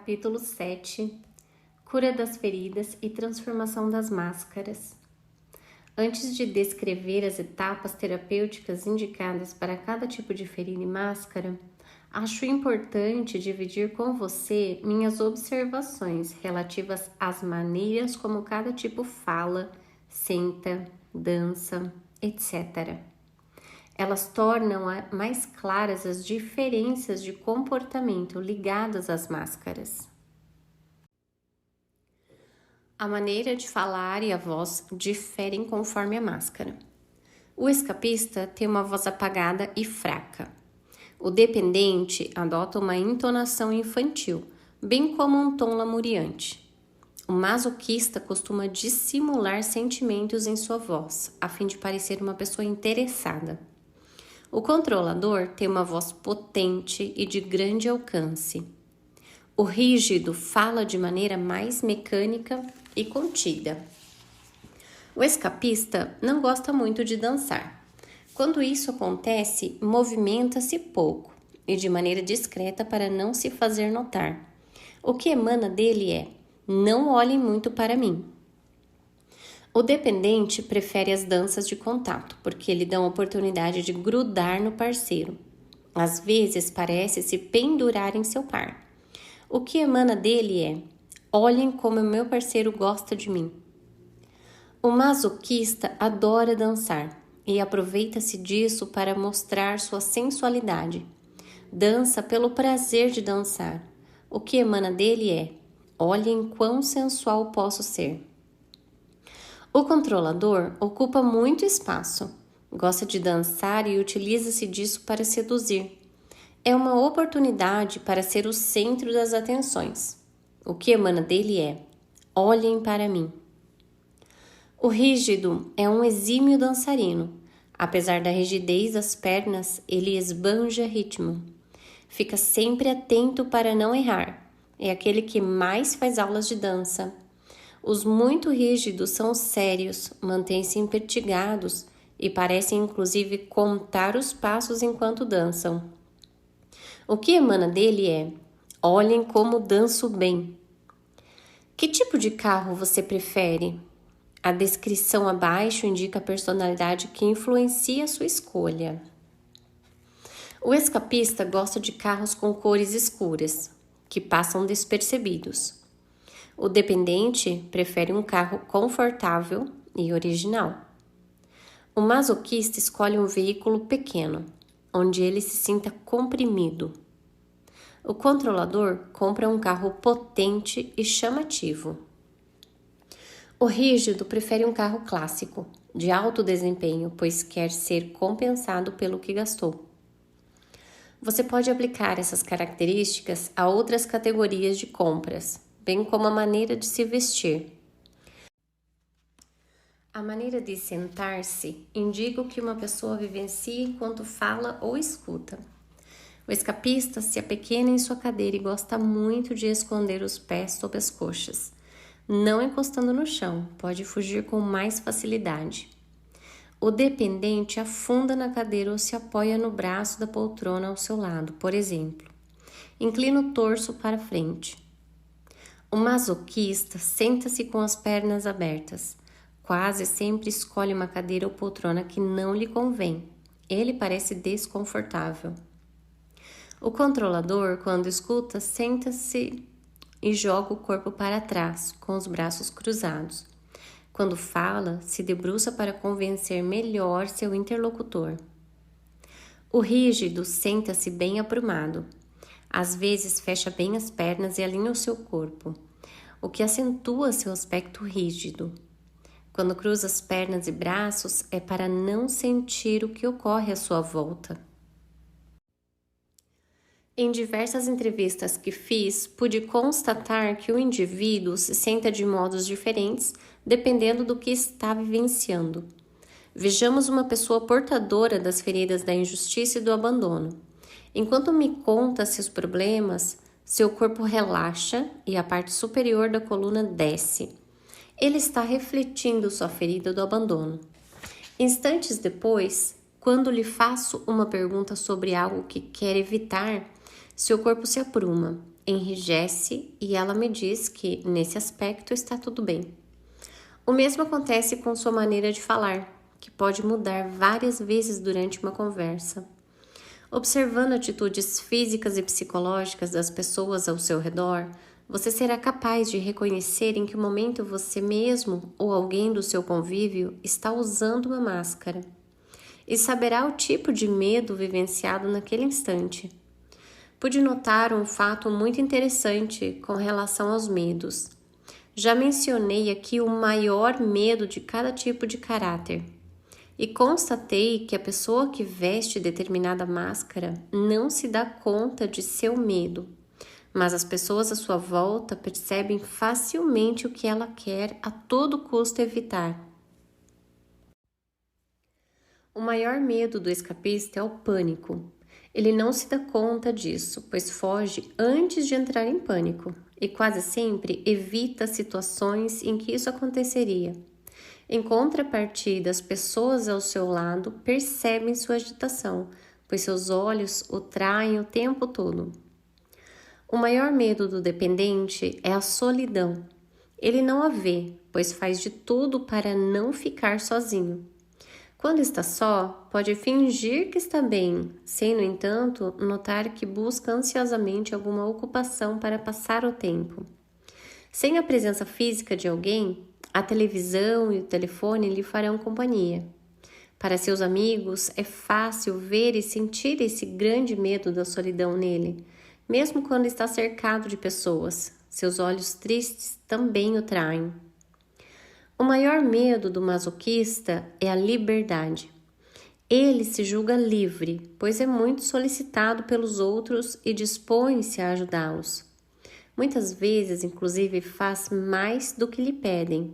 Capítulo 7 Cura das feridas e transformação das máscaras. Antes de descrever as etapas terapêuticas indicadas para cada tipo de ferida e máscara, acho importante dividir com você minhas observações relativas às maneiras como cada tipo fala, senta, dança, etc. Elas tornam mais claras as diferenças de comportamento ligadas às máscaras. A maneira de falar e a voz diferem conforme a máscara. O escapista tem uma voz apagada e fraca. O dependente adota uma entonação infantil, bem como um tom lamuriante. O masoquista costuma dissimular sentimentos em sua voz, a fim de parecer uma pessoa interessada. O controlador tem uma voz potente e de grande alcance. O rígido fala de maneira mais mecânica e contida. O escapista não gosta muito de dançar. Quando isso acontece, movimenta-se pouco e de maneira discreta para não se fazer notar. O que emana dele é: não olhem muito para mim. O dependente prefere as danças de contato, porque lhe dão a oportunidade de grudar no parceiro. Às vezes parece se pendurar em seu par. O que emana dele é: olhem como o meu parceiro gosta de mim. O masoquista adora dançar e aproveita-se disso para mostrar sua sensualidade. Dança pelo prazer de dançar. O que emana dele é: olhem quão sensual posso ser. O controlador ocupa muito espaço, gosta de dançar e utiliza-se disso para seduzir. É uma oportunidade para ser o centro das atenções. O que emana dele é: olhem para mim. O rígido é um exímio dançarino. Apesar da rigidez das pernas, ele esbanja ritmo. Fica sempre atento para não errar. É aquele que mais faz aulas de dança. Os muito rígidos são sérios, mantêm-se impertigados e parecem inclusive contar os passos enquanto dançam. O que emana dele é: olhem como danço bem. Que tipo de carro você prefere? A descrição abaixo indica a personalidade que influencia a sua escolha. O escapista gosta de carros com cores escuras, que passam despercebidos. O dependente prefere um carro confortável e original. O masoquista escolhe um veículo pequeno, onde ele se sinta comprimido. O controlador compra um carro potente e chamativo. O rígido prefere um carro clássico, de alto desempenho, pois quer ser compensado pelo que gastou. Você pode aplicar essas características a outras categorias de compras, bem como a maneira de se vestir. A maneira de sentar-se indica o que uma pessoa vivencia enquanto fala ou escuta. O escapista se apequena em sua cadeira e gosta muito de esconder os pés sob as coxas. Não encostando no chão, pode fugir com mais facilidade. O dependente afunda na cadeira ou se apoia no braço da poltrona ao seu lado, por exemplo. Inclina o torso para frente. O masoquista senta-se com as pernas abertas. Quase sempre escolhe uma cadeira ou poltrona que não lhe convém. Ele parece desconfortável. O controlador, quando escuta, senta-se e joga o corpo para trás, com os braços cruzados. Quando fala, se debruça para convencer melhor seu interlocutor. O rígido senta-se bem aprumado. Às vezes fecha bem as pernas e alinha o seu corpo, o que acentua seu aspecto rígido. Quando cruza as pernas e braços, é para não sentir o que ocorre à sua volta. Em diversas entrevistas que fiz, pude constatar que o indivíduo se senta de modos diferentes dependendo do que está vivenciando. Vejamos uma pessoa portadora das feridas da injustiça e do abandono. Enquanto me conta seus problemas, seu corpo relaxa e a parte superior da coluna desce. Ele está refletindo sua ferida do abandono. Instantes depois, quando lhe faço uma pergunta sobre algo que quer evitar, seu corpo se apruma enrijece e ela me diz que, nesse aspecto, está tudo bem. O mesmo acontece com sua maneira de falar, que pode mudar várias vezes durante uma conversa. Observando atitudes físicas e psicológicas das pessoas ao seu redor, você será capaz de reconhecer em que momento você mesmo ou alguém do seu convívio está usando uma máscara e saberá o tipo de medo vivenciado naquele instante. Pude notar um fato muito interessante com relação aos medos. Já mencionei aqui o maior medo de cada tipo de caráter. E constatei que a pessoa que veste determinada máscara não se dá conta de seu medo, mas as pessoas à sua volta percebem facilmente o que ela quer a todo custo evitar. O maior medo do escapista é o pânico. Ele não se dá conta disso, pois foge antes de entrar em pânico e quase sempre evita situações em que isso aconteceria. Em contrapartida, as pessoas ao seu lado percebem sua agitação, pois seus olhos o traem o tempo todo. O maior medo do dependente é a solidão. Ele não a vê, pois faz de tudo para não ficar sozinho. Quando está só, pode fingir que está bem, sem, no entanto, notar que busca ansiosamente alguma ocupação para passar o tempo. Sem a presença física de alguém, a televisão e o telefone lhe farão companhia. Para seus amigos, é fácil ver e sentir esse grande medo da solidão nele, mesmo quando está cercado de pessoas. Seus olhos tristes também o traem. O maior medo do masoquista é a liberdade. Ele se julga livre, pois é muito solicitado pelos outros e dispõe-se a ajudá-los. Muitas vezes, inclusive, faz mais do que lhe pedem.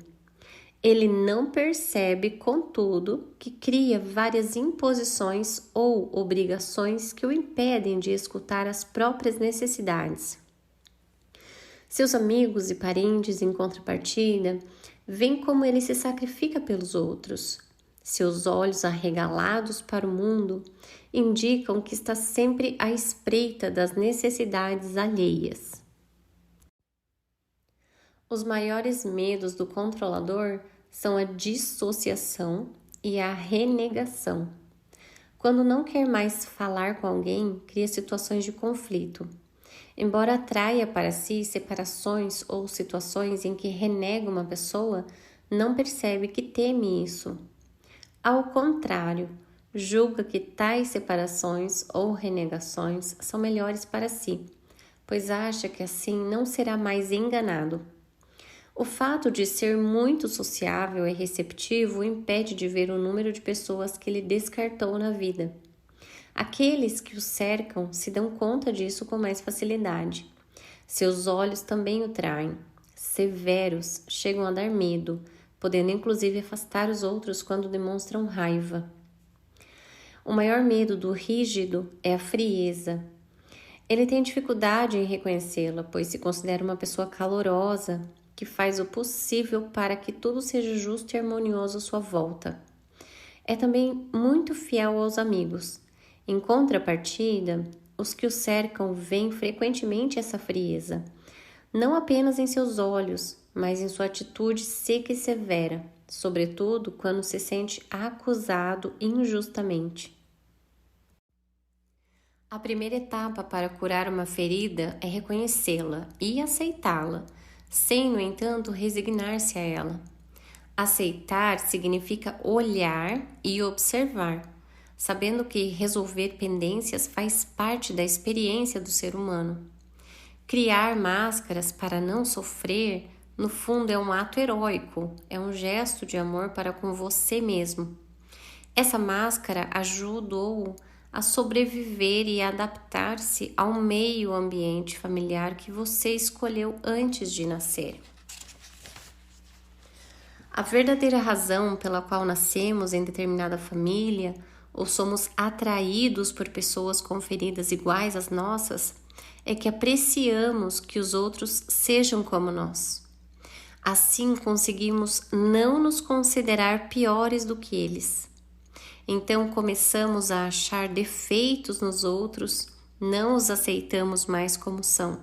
Ele não percebe, contudo, que cria várias imposições ou obrigações que o impedem de escutar as próprias necessidades. Seus amigos e parentes, em contrapartida, veem como ele se sacrifica pelos outros. Seus olhos arregalados para o mundo indicam que está sempre à espreita das necessidades alheias. Os maiores medos do controlador são a dissociação e a renegação. Quando não quer mais falar com alguém, cria situações de conflito. Embora atraia para si separações ou situações em que renega uma pessoa, não percebe que teme isso. Ao contrário, julga que tais separações ou renegações são melhores para si, pois acha que assim não será mais enganado. O fato de ser muito sociável e receptivo o impede de ver o número de pessoas que ele descartou na vida. Aqueles que o cercam se dão conta disso com mais facilidade. Seus olhos também o traem. Severos, chegam a dar medo, podendo inclusive afastar os outros quando demonstram raiva. O maior medo do rígido é a frieza. Ele tem dificuldade em reconhecê-la, pois se considera uma pessoa calorosa, que faz o possível para que tudo seja justo e harmonioso à sua volta. É também muito fiel aos amigos. Em contrapartida, os que o cercam veem frequentemente essa frieza, não apenas em seus olhos, mas em sua atitude seca e severa, sobretudo quando se sente acusado injustamente. A primeira etapa para curar uma ferida é reconhecê-la e aceitá-la, sem, no entanto, resignar-se a ela. Aceitar significa olhar e observar, sabendo que resolver pendências faz parte da experiência do ser humano. Criar máscaras para não sofrer, no fundo, é um ato heróico, é um gesto de amor para com você mesmo. Essa máscara ajudou a sobreviver e a adaptar-se ao meio ambiente familiar que você escolheu antes de nascer. A verdadeira razão pela qual nascemos em determinada família ou somos atraídos por pessoas com feridas iguais às nossas é que apreciamos que os outros sejam como nós. Assim conseguimos não nos considerar piores do que eles. Então começamos a achar defeitos nos outros, não os aceitamos mais como são.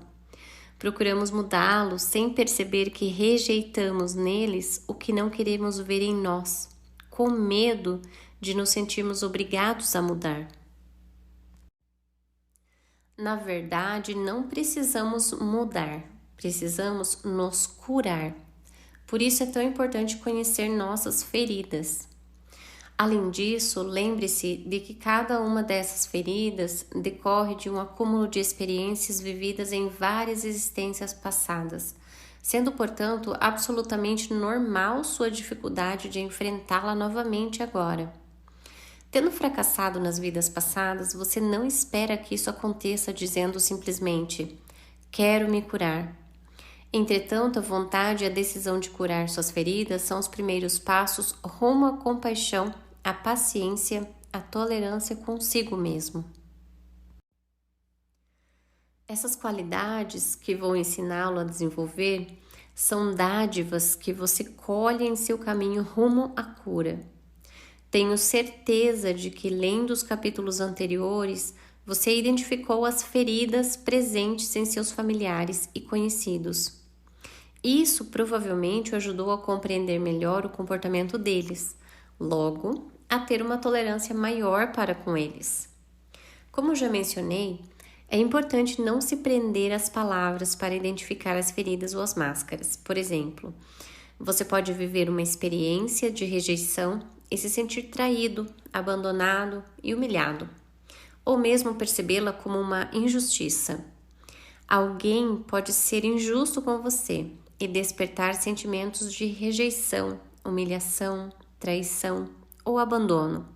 Procuramos mudá-los sem perceber que rejeitamos neles o que não queremos ver em nós, com medo de nos sentirmos obrigados a mudar. Na verdade, não precisamos mudar, precisamos nos curar. Por isso é tão importante conhecer nossas feridas. Além disso, lembre-se de que cada uma dessas feridas decorre de um acúmulo de experiências vividas em várias existências passadas, sendo, portanto, absolutamente normal sua dificuldade de enfrentá-la novamente agora. Tendo fracassado nas vidas passadas, você não espera que isso aconteça dizendo simplesmente: quero me curar. Entretanto, a vontade e a decisão de curar suas feridas são os primeiros passos rumo à compaixão, à paciência, à tolerância consigo mesmo. Essas qualidades que vou ensiná-lo a desenvolver são dádivas que você colhe em seu caminho rumo à cura. Tenho certeza de que, lendo os capítulos anteriores, você identificou as feridas presentes em seus familiares e conhecidos. Isso provavelmente o ajudou a compreender melhor o comportamento deles, logo, a ter uma tolerância maior para com eles. Como já mencionei, é importante não se prender às palavras para identificar as feridas ou as máscaras. Por exemplo, você pode viver uma experiência de rejeição e se sentir traído, abandonado e humilhado, ou mesmo percebê-la como uma injustiça. Alguém pode ser injusto com você e despertar sentimentos de rejeição, humilhação, traição ou abandono.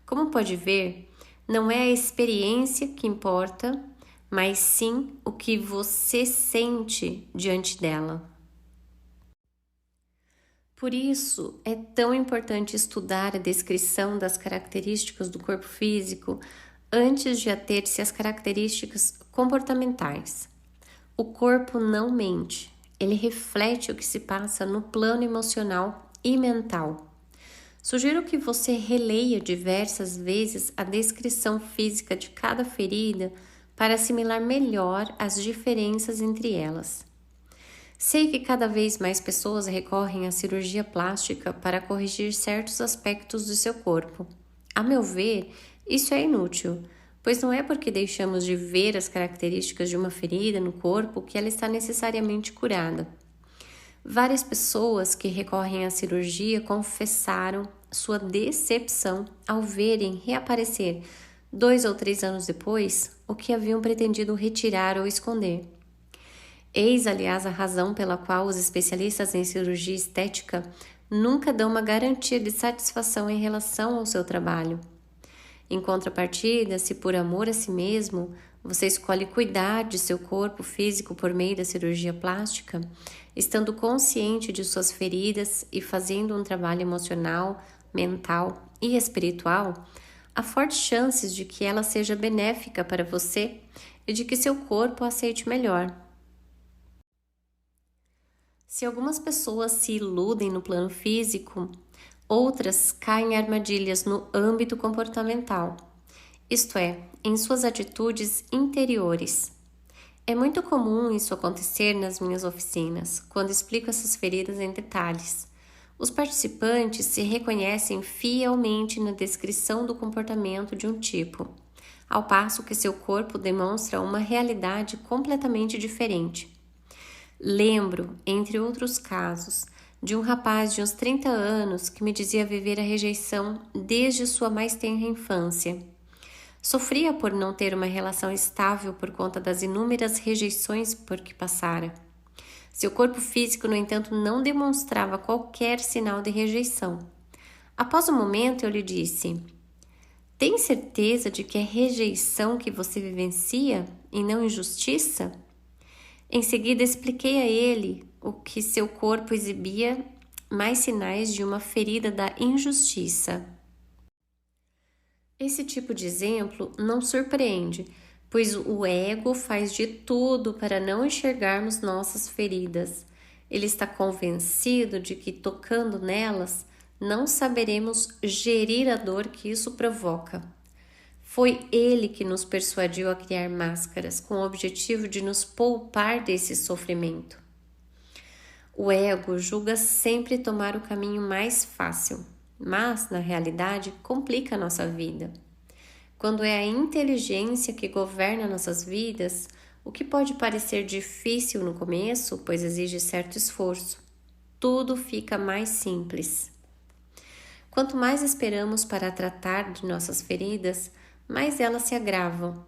Como pode ver, não é a experiência que importa, mas sim o que você sente diante dela. Por isso, é tão importante estudar a descrição das características do corpo físico antes de ater-se às características comportamentais. O corpo não mente, ele reflete o que se passa no plano emocional e mental. Sugiro que você releia diversas vezes a descrição física de cada ferida para assimilar melhor as diferenças entre elas. Sei que cada vez mais pessoas recorrem à cirurgia plástica para corrigir certos aspectos do seu corpo. A meu ver, isso é inútil, pois não é porque deixamos de ver as características de uma ferida no corpo que ela está necessariamente curada. Várias pessoas que recorrem à cirurgia confessaram sua decepção ao verem reaparecer 2 ou 3 anos depois o que haviam pretendido retirar ou esconder. Eis, aliás, a razão pela qual os especialistas em cirurgia estética nunca dão uma garantia de satisfação em relação ao seu trabalho. Em contrapartida, se por amor a si mesmo você escolhe cuidar de seu corpo físico por meio da cirurgia plástica, estando consciente de suas feridas e fazendo um trabalho emocional, mental e espiritual, há fortes chances de que ela seja benéfica para você e de que seu corpo a aceite melhor. Se algumas pessoas se iludem no plano físico, outras caem em armadilhas no âmbito comportamental, isto é, em suas atitudes interiores. É muito comum isso acontecer nas minhas oficinas, quando explico essas feridas em detalhes. Os participantes se reconhecem fielmente na descrição do comportamento de um tipo, ao passo que seu corpo demonstra uma realidade completamente diferente. Lembro, entre outros casos, de um rapaz de uns 30 anos que me dizia viver a rejeição desde sua mais tenra infância. Sofria por não ter uma relação estável por conta das inúmeras rejeições por que passara. Seu corpo físico, no entanto, não demonstrava qualquer sinal de rejeição. Após um momento, eu lhe disse: tem certeza de que é rejeição que você vivencia e não injustiça? Em seguida, expliquei a ele o que seu corpo exibia mais sinais de uma ferida da injustiça. Esse tipo de exemplo não surpreende, pois o ego faz de tudo para não enxergarmos nossas feridas. Ele está convencido de que, tocando nelas, não saberemos gerir a dor que isso provoca. Foi ele que nos persuadiu a criar máscaras com o objetivo de nos poupar desse sofrimento. O ego julga sempre tomar o caminho mais fácil, mas, na realidade, complica a nossa vida. Quando é a inteligência que governa nossas vidas, o que pode parecer difícil no começo, pois exige certo esforço, tudo fica mais simples. Quanto mais esperamos para tratar de nossas feridas, mais elas se agravam.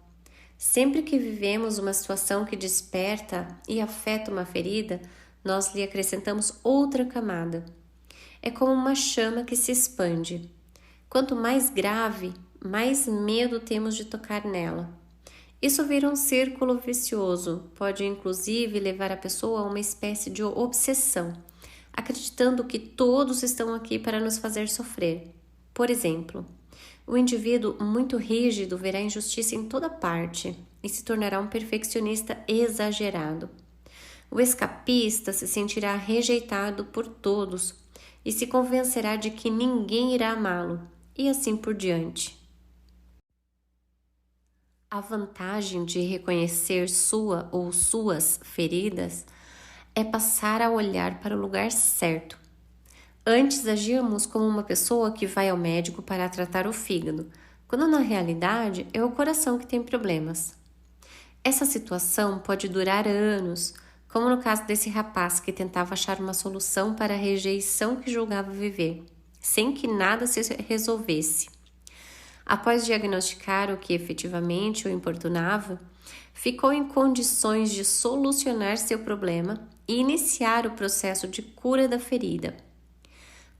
Sempre que vivemos uma situação que desperta e afeta uma ferida, nós lhe acrescentamos outra camada. É como uma chama que se expande. Quanto mais grave, mais medo temos de tocar nela. Isso vira um círculo vicioso, pode inclusive levar a pessoa a uma espécie de obsessão, acreditando que todos estão aqui para nos fazer sofrer. Por exemplo, o indivíduo muito rígido verá injustiça em toda parte e se tornará um perfeccionista exagerado. O escapista se sentirá rejeitado por todos e se convencerá de que ninguém irá amá-lo, e assim por diante. A vantagem de reconhecer sua ou suas feridas é passar a olhar para o lugar certo. Antes agíamos como uma pessoa que vai ao médico para tratar o fígado, quando na realidade é o coração que tem problemas. Essa situação pode durar anos, como no caso desse rapaz que tentava achar uma solução para a rejeição que julgava viver, sem que nada se resolvesse. Após diagnosticar o que efetivamente o importunava, ficou em condições de solucionar seu problema e iniciar o processo de cura da ferida.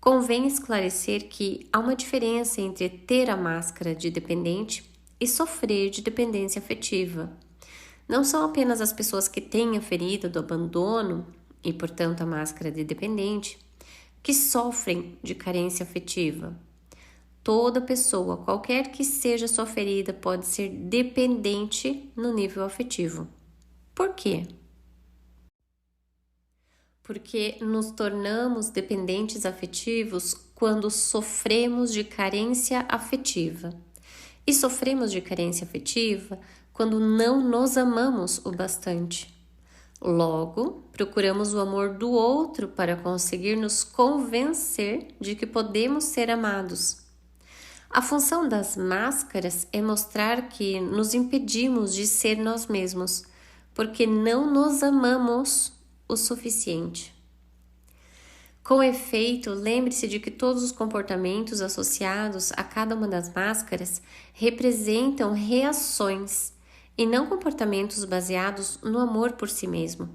Convém esclarecer que há uma diferença entre ter a máscara de dependente e sofrer de dependência afetiva. Não são apenas as pessoas que têm a ferida do abandono e, portanto, a máscara de dependente, que sofrem de carência afetiva. Toda pessoa, qualquer que seja sua ferida, pode ser dependente no nível afetivo. Por quê? Porque nos tornamos dependentes afetivos quando sofremos de carência afetiva. E sofremos de carência afetiva quando não nos amamos o bastante. Logo, procuramos o amor do outro para conseguir nos convencer de que podemos ser amados. A função das máscaras é mostrar que nos impedimos de ser nós mesmos, porque não nos amamos o suficiente. Com efeito, lembre-se de que todos os comportamentos associados a cada uma das máscaras representam reações e não comportamentos baseados no amor por si mesmo.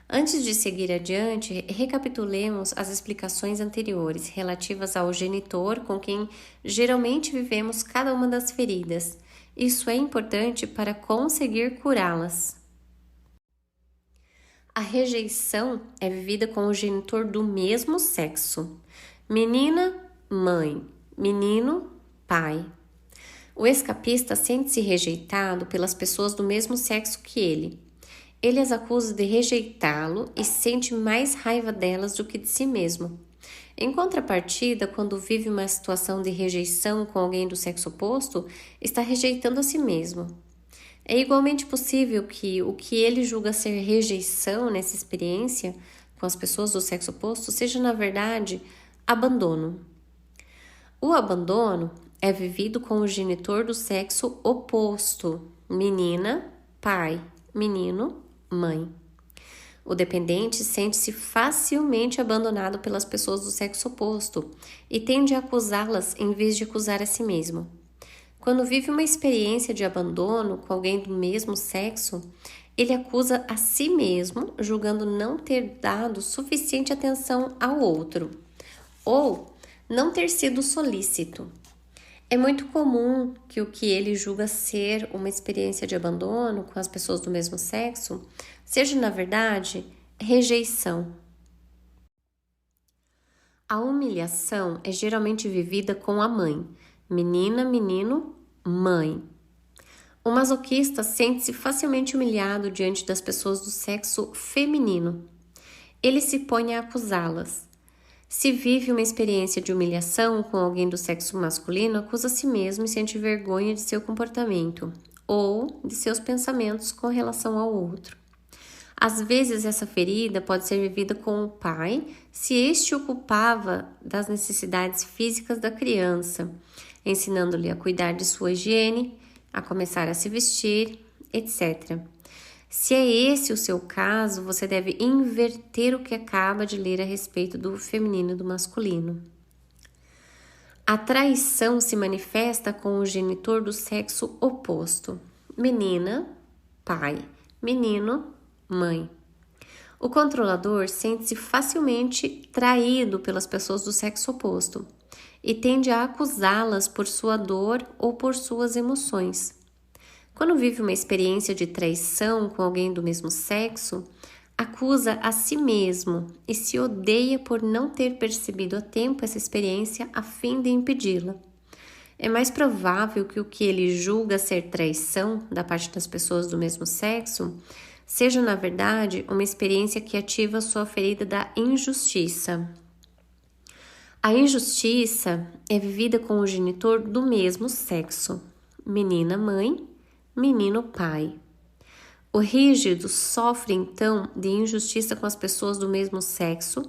Antes de seguir adiante, recapitulemos as explicações anteriores relativas ao genitor com quem geralmente vivemos cada uma das feridas. Isso é importante para conseguir curá-las. A rejeição é vivida com o genitor do mesmo sexo. Menina, mãe. Menino, pai. O escapista sente-se rejeitado pelas pessoas do mesmo sexo que ele. Ele as acusa de rejeitá-lo e sente mais raiva delas do que de si mesmo. Em contrapartida, quando vive uma situação de rejeição com alguém do sexo oposto, está rejeitando a si mesmo. É igualmente possível que o que ele julga ser rejeição nessa experiência com as pessoas do sexo oposto seja, na verdade, abandono. O abandono é vivido com o genitor do sexo oposto, menina, pai, menino, mãe. O dependente sente-se facilmente abandonado pelas pessoas do sexo oposto e tende a acusá-las em vez de acusar a si mesmo. Quando vive uma experiência de abandono com alguém do mesmo sexo, ele acusa a si mesmo, julgando não ter dado suficiente atenção ao outro ou não ter sido solícito. É muito comum que o que ele julga ser uma experiência de abandono com as pessoas do mesmo sexo seja, na verdade, rejeição. A humilhação é geralmente vivida com a mãe. Menina, menino, mãe. O masoquista sente-se facilmente humilhado diante das pessoas do sexo feminino. Ele se põe a acusá-las. Se vive uma experiência de humilhação com alguém do sexo masculino, acusa a si mesmo e sente vergonha de seu comportamento ou de seus pensamentos com relação ao outro. Às vezes, essa ferida pode ser vivida com o pai, se este ocupava das necessidades físicas da criança, ensinando-lhe a cuidar de sua higiene, a começar a se vestir, etc. Se é esse o seu caso, você deve inverter o que acaba de ler a respeito do feminino e do masculino. A traição se manifesta com o genitor do sexo oposto. Menina, pai. Menino, mãe. O controlador sente-se facilmente traído pelas pessoas do sexo oposto e tende a acusá-las por sua dor ou por suas emoções. Quando vive uma experiência de traição com alguém do mesmo sexo, acusa a si mesmo e se odeia por não ter percebido a tempo essa experiência a fim de impedi-la. É mais provável que o que ele julga ser traição da parte das pessoas do mesmo sexo seja, na verdade, uma experiência que ativa sua ferida da injustiça. A injustiça é vivida com o genitor do mesmo sexo, menina mãe, menino pai. O rígido sofre então de injustiça com as pessoas do mesmo sexo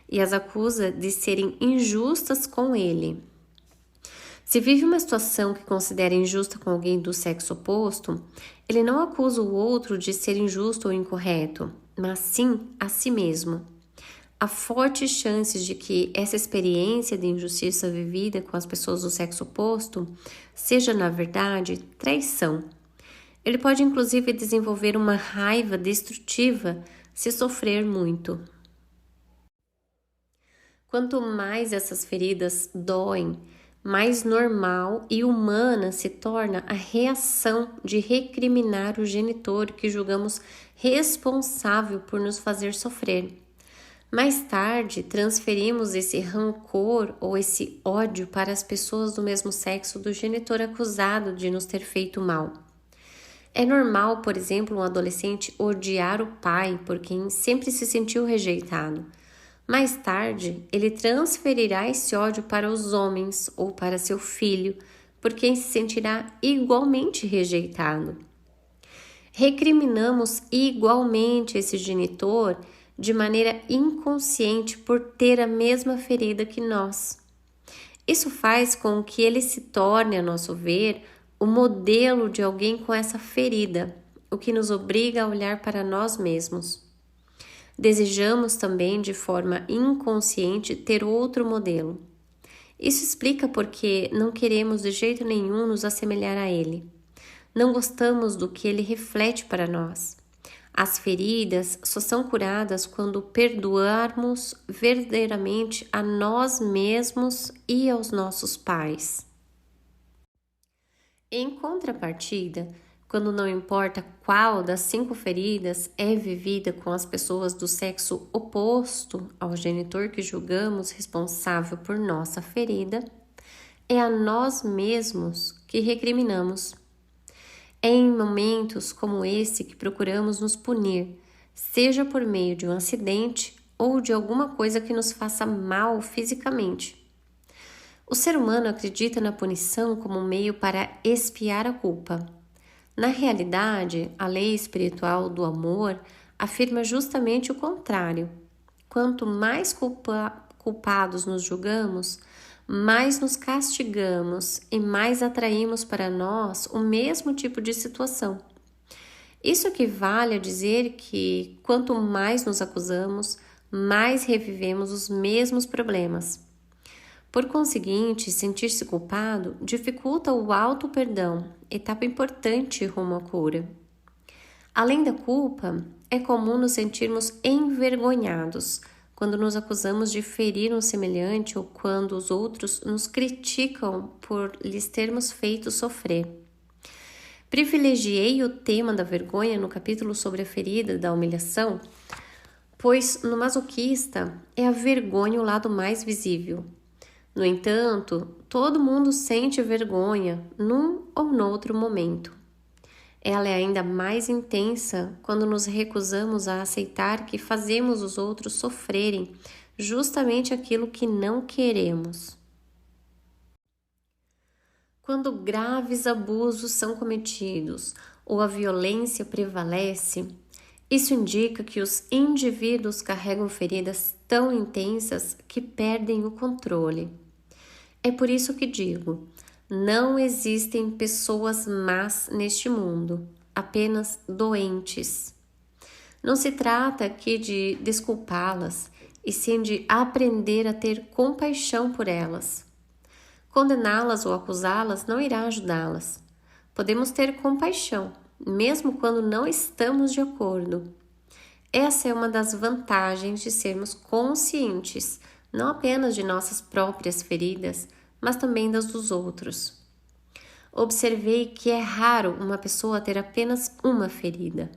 e as acusa de serem injustas com ele. Se vive uma situação que considera injusta com alguém do sexo oposto, ele não acusa o outro de ser injusto ou incorreto, mas sim a si mesmo. Há fortes chances de que essa experiência de injustiça vivida com as pessoas do sexo oposto seja, na verdade, traição. Ele pode inclusive desenvolver uma raiva destrutiva se sofrer muito. Quanto mais essas feridas doem, mais normal e humana se torna a reação de recriminar o genitor que julgamos responsável por nos fazer sofrer. Mais tarde, transferimos esse rancor ou esse ódio para as pessoas do mesmo sexo do genitor acusado de nos ter feito mal. É normal, por exemplo, um adolescente odiar o pai por quem sempre se sentiu rejeitado. Mais tarde, ele transferirá esse ódio para os homens ou para seu filho, por quem se sentirá igualmente rejeitado. Recriminamos igualmente esse genitor de maneira inconsciente por ter a mesma ferida que nós. Isso faz com que ele se torne, a nosso ver, o modelo de alguém com essa ferida, o que nos obriga a olhar para nós mesmos. Desejamos também, de forma inconsciente, ter outro modelo. Isso explica porque não queremos de jeito nenhum nos assemelhar a ele. Não gostamos do que ele reflete para nós. As feridas só são curadas quando perdoarmos verdadeiramente a nós mesmos e aos nossos pais. Em contrapartida, quando não importa qual das 5 feridas é vivida com as pessoas do sexo oposto ao genitor que julgamos responsável por nossa ferida, é a nós mesmos que recriminamos. É em momentos como esse que procuramos nos punir, seja por meio de um acidente ou de alguma coisa que nos faça mal fisicamente. O ser humano acredita na punição como um meio para expiar a culpa. Na realidade, a lei espiritual do amor afirma justamente o contrário. Quanto mais culpados nos julgamos, mais nos castigamos e mais atraímos para nós o mesmo tipo de situação. Isso equivale a dizer que quanto mais nos acusamos, mais revivemos os mesmos problemas. Por conseguinte, sentir-se culpado dificulta o auto-perdão, etapa importante rumo à cura. Além da culpa, é comum nos sentirmos envergonhados quando nos acusamos de ferir um semelhante ou quando os outros nos criticam por lhes termos feito sofrer. Privilegiei o tema da vergonha no capítulo sobre a ferida da humilhação, pois no masoquista é a vergonha o lado mais visível. No entanto, todo mundo sente vergonha num ou noutro momento. Ela é ainda mais intensa quando nos recusamos a aceitar que fazemos os outros sofrerem, justamente aquilo que não queremos. Quando graves abusos são cometidos ou a violência prevalece, isso indica que os indivíduos carregam feridas tão intensas que perdem o controle. É por isso que digo, não existem pessoas más neste mundo, apenas doentes. Não se trata aqui de desculpá-las, e sim de aprender a ter compaixão por elas. Condená-las ou acusá-las não irá ajudá-las. Podemos ter compaixão, mesmo quando não estamos de acordo. Essa é uma das vantagens de sermos conscientes, não apenas de nossas próprias feridas, mas também das dos outros. Observei que é raro uma pessoa ter apenas uma ferida.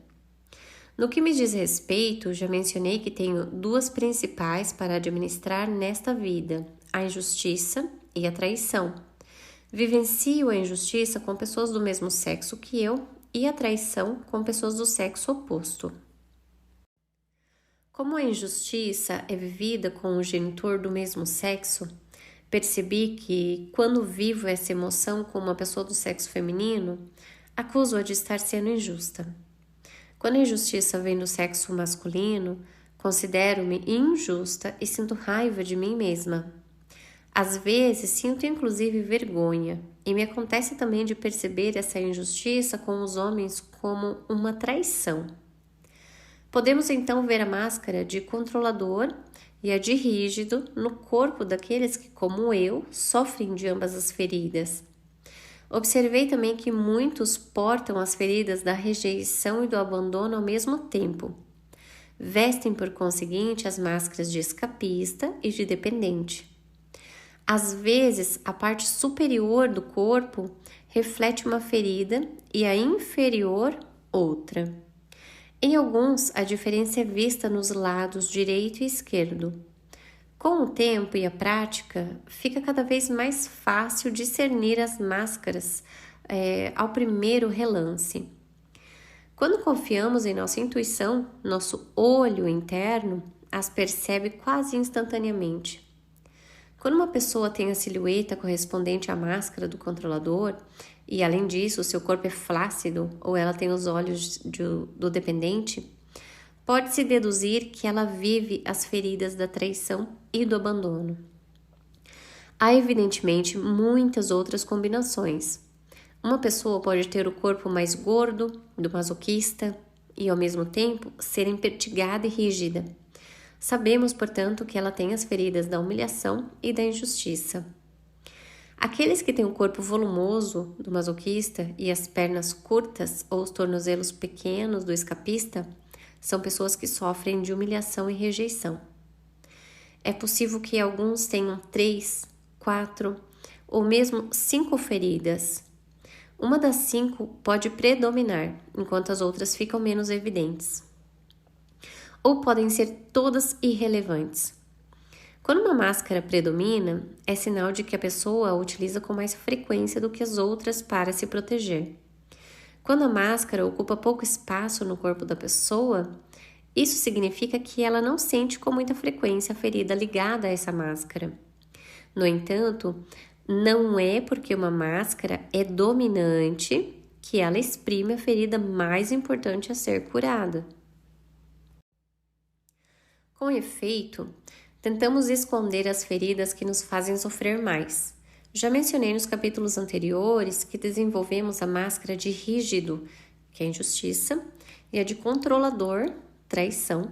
No que me diz respeito, já mencionei que tenho duas principais para administrar nesta vida: a injustiça e a traição. Vivencio a injustiça com pessoas do mesmo sexo que eu e a traição com pessoas do sexo oposto. Como a injustiça é vivida com o genitor do mesmo sexo, percebi que, quando vivo essa emoção com uma pessoa do sexo feminino, acuso-a de estar sendo injusta. Quando a injustiça vem do sexo masculino, considero-me injusta e sinto raiva de mim mesma. Às vezes, sinto inclusive vergonha, e me acontece também de perceber essa injustiça com os homens como uma traição. Podemos então ver a máscara de controlador e a de rígido no corpo daqueles que, como eu, sofrem de ambas as feridas. Observei também que muitos portam as feridas da rejeição e do abandono ao mesmo tempo. Vestem, por conseguinte, as máscaras de escapista e de dependente. Às vezes, a parte superior do corpo reflete uma ferida e a inferior outra. Em alguns, a diferença é vista nos lados direito e esquerdo. Com o tempo e a prática, fica cada vez mais fácil discernir as máscaras ao primeiro relance. Quando confiamos em nossa intuição, nosso olho interno as percebe quase instantaneamente. Quando uma pessoa tem a silhueta correspondente à máscara do controlador e, além disso, o seu corpo é flácido ou ela tem os olhos do dependente, pode-se deduzir que ela vive as feridas da traição e do abandono. Há, evidentemente, muitas outras combinações. Uma pessoa pode ter o corpo mais gordo, do masoquista, e, ao mesmo tempo, ser empertigada e rígida. Sabemos, portanto, que ela tem as feridas da humilhação e da injustiça. Aqueles que têm o corpo volumoso do masoquista e as pernas curtas ou os tornozelos pequenos do escapista são pessoas que sofrem de humilhação e rejeição. É possível que alguns tenham 3, 4 ou mesmo 5 feridas. Uma das 5 pode predominar, enquanto as outras ficam menos evidentes. Ou podem ser todas irrelevantes. Quando uma máscara predomina, é sinal de que a pessoa a utiliza com mais frequência do que as outras para se proteger. Quando a máscara ocupa pouco espaço no corpo da pessoa, isso significa que ela não sente com muita frequência a ferida ligada a essa máscara. No entanto, não é porque uma máscara é dominante que ela exprime a ferida mais importante a ser curada. Com efeito, tentamos esconder as feridas que nos fazem sofrer mais. Já mencionei nos capítulos anteriores que desenvolvemos a máscara de rígido, que é a injustiça, e a de controlador, traição,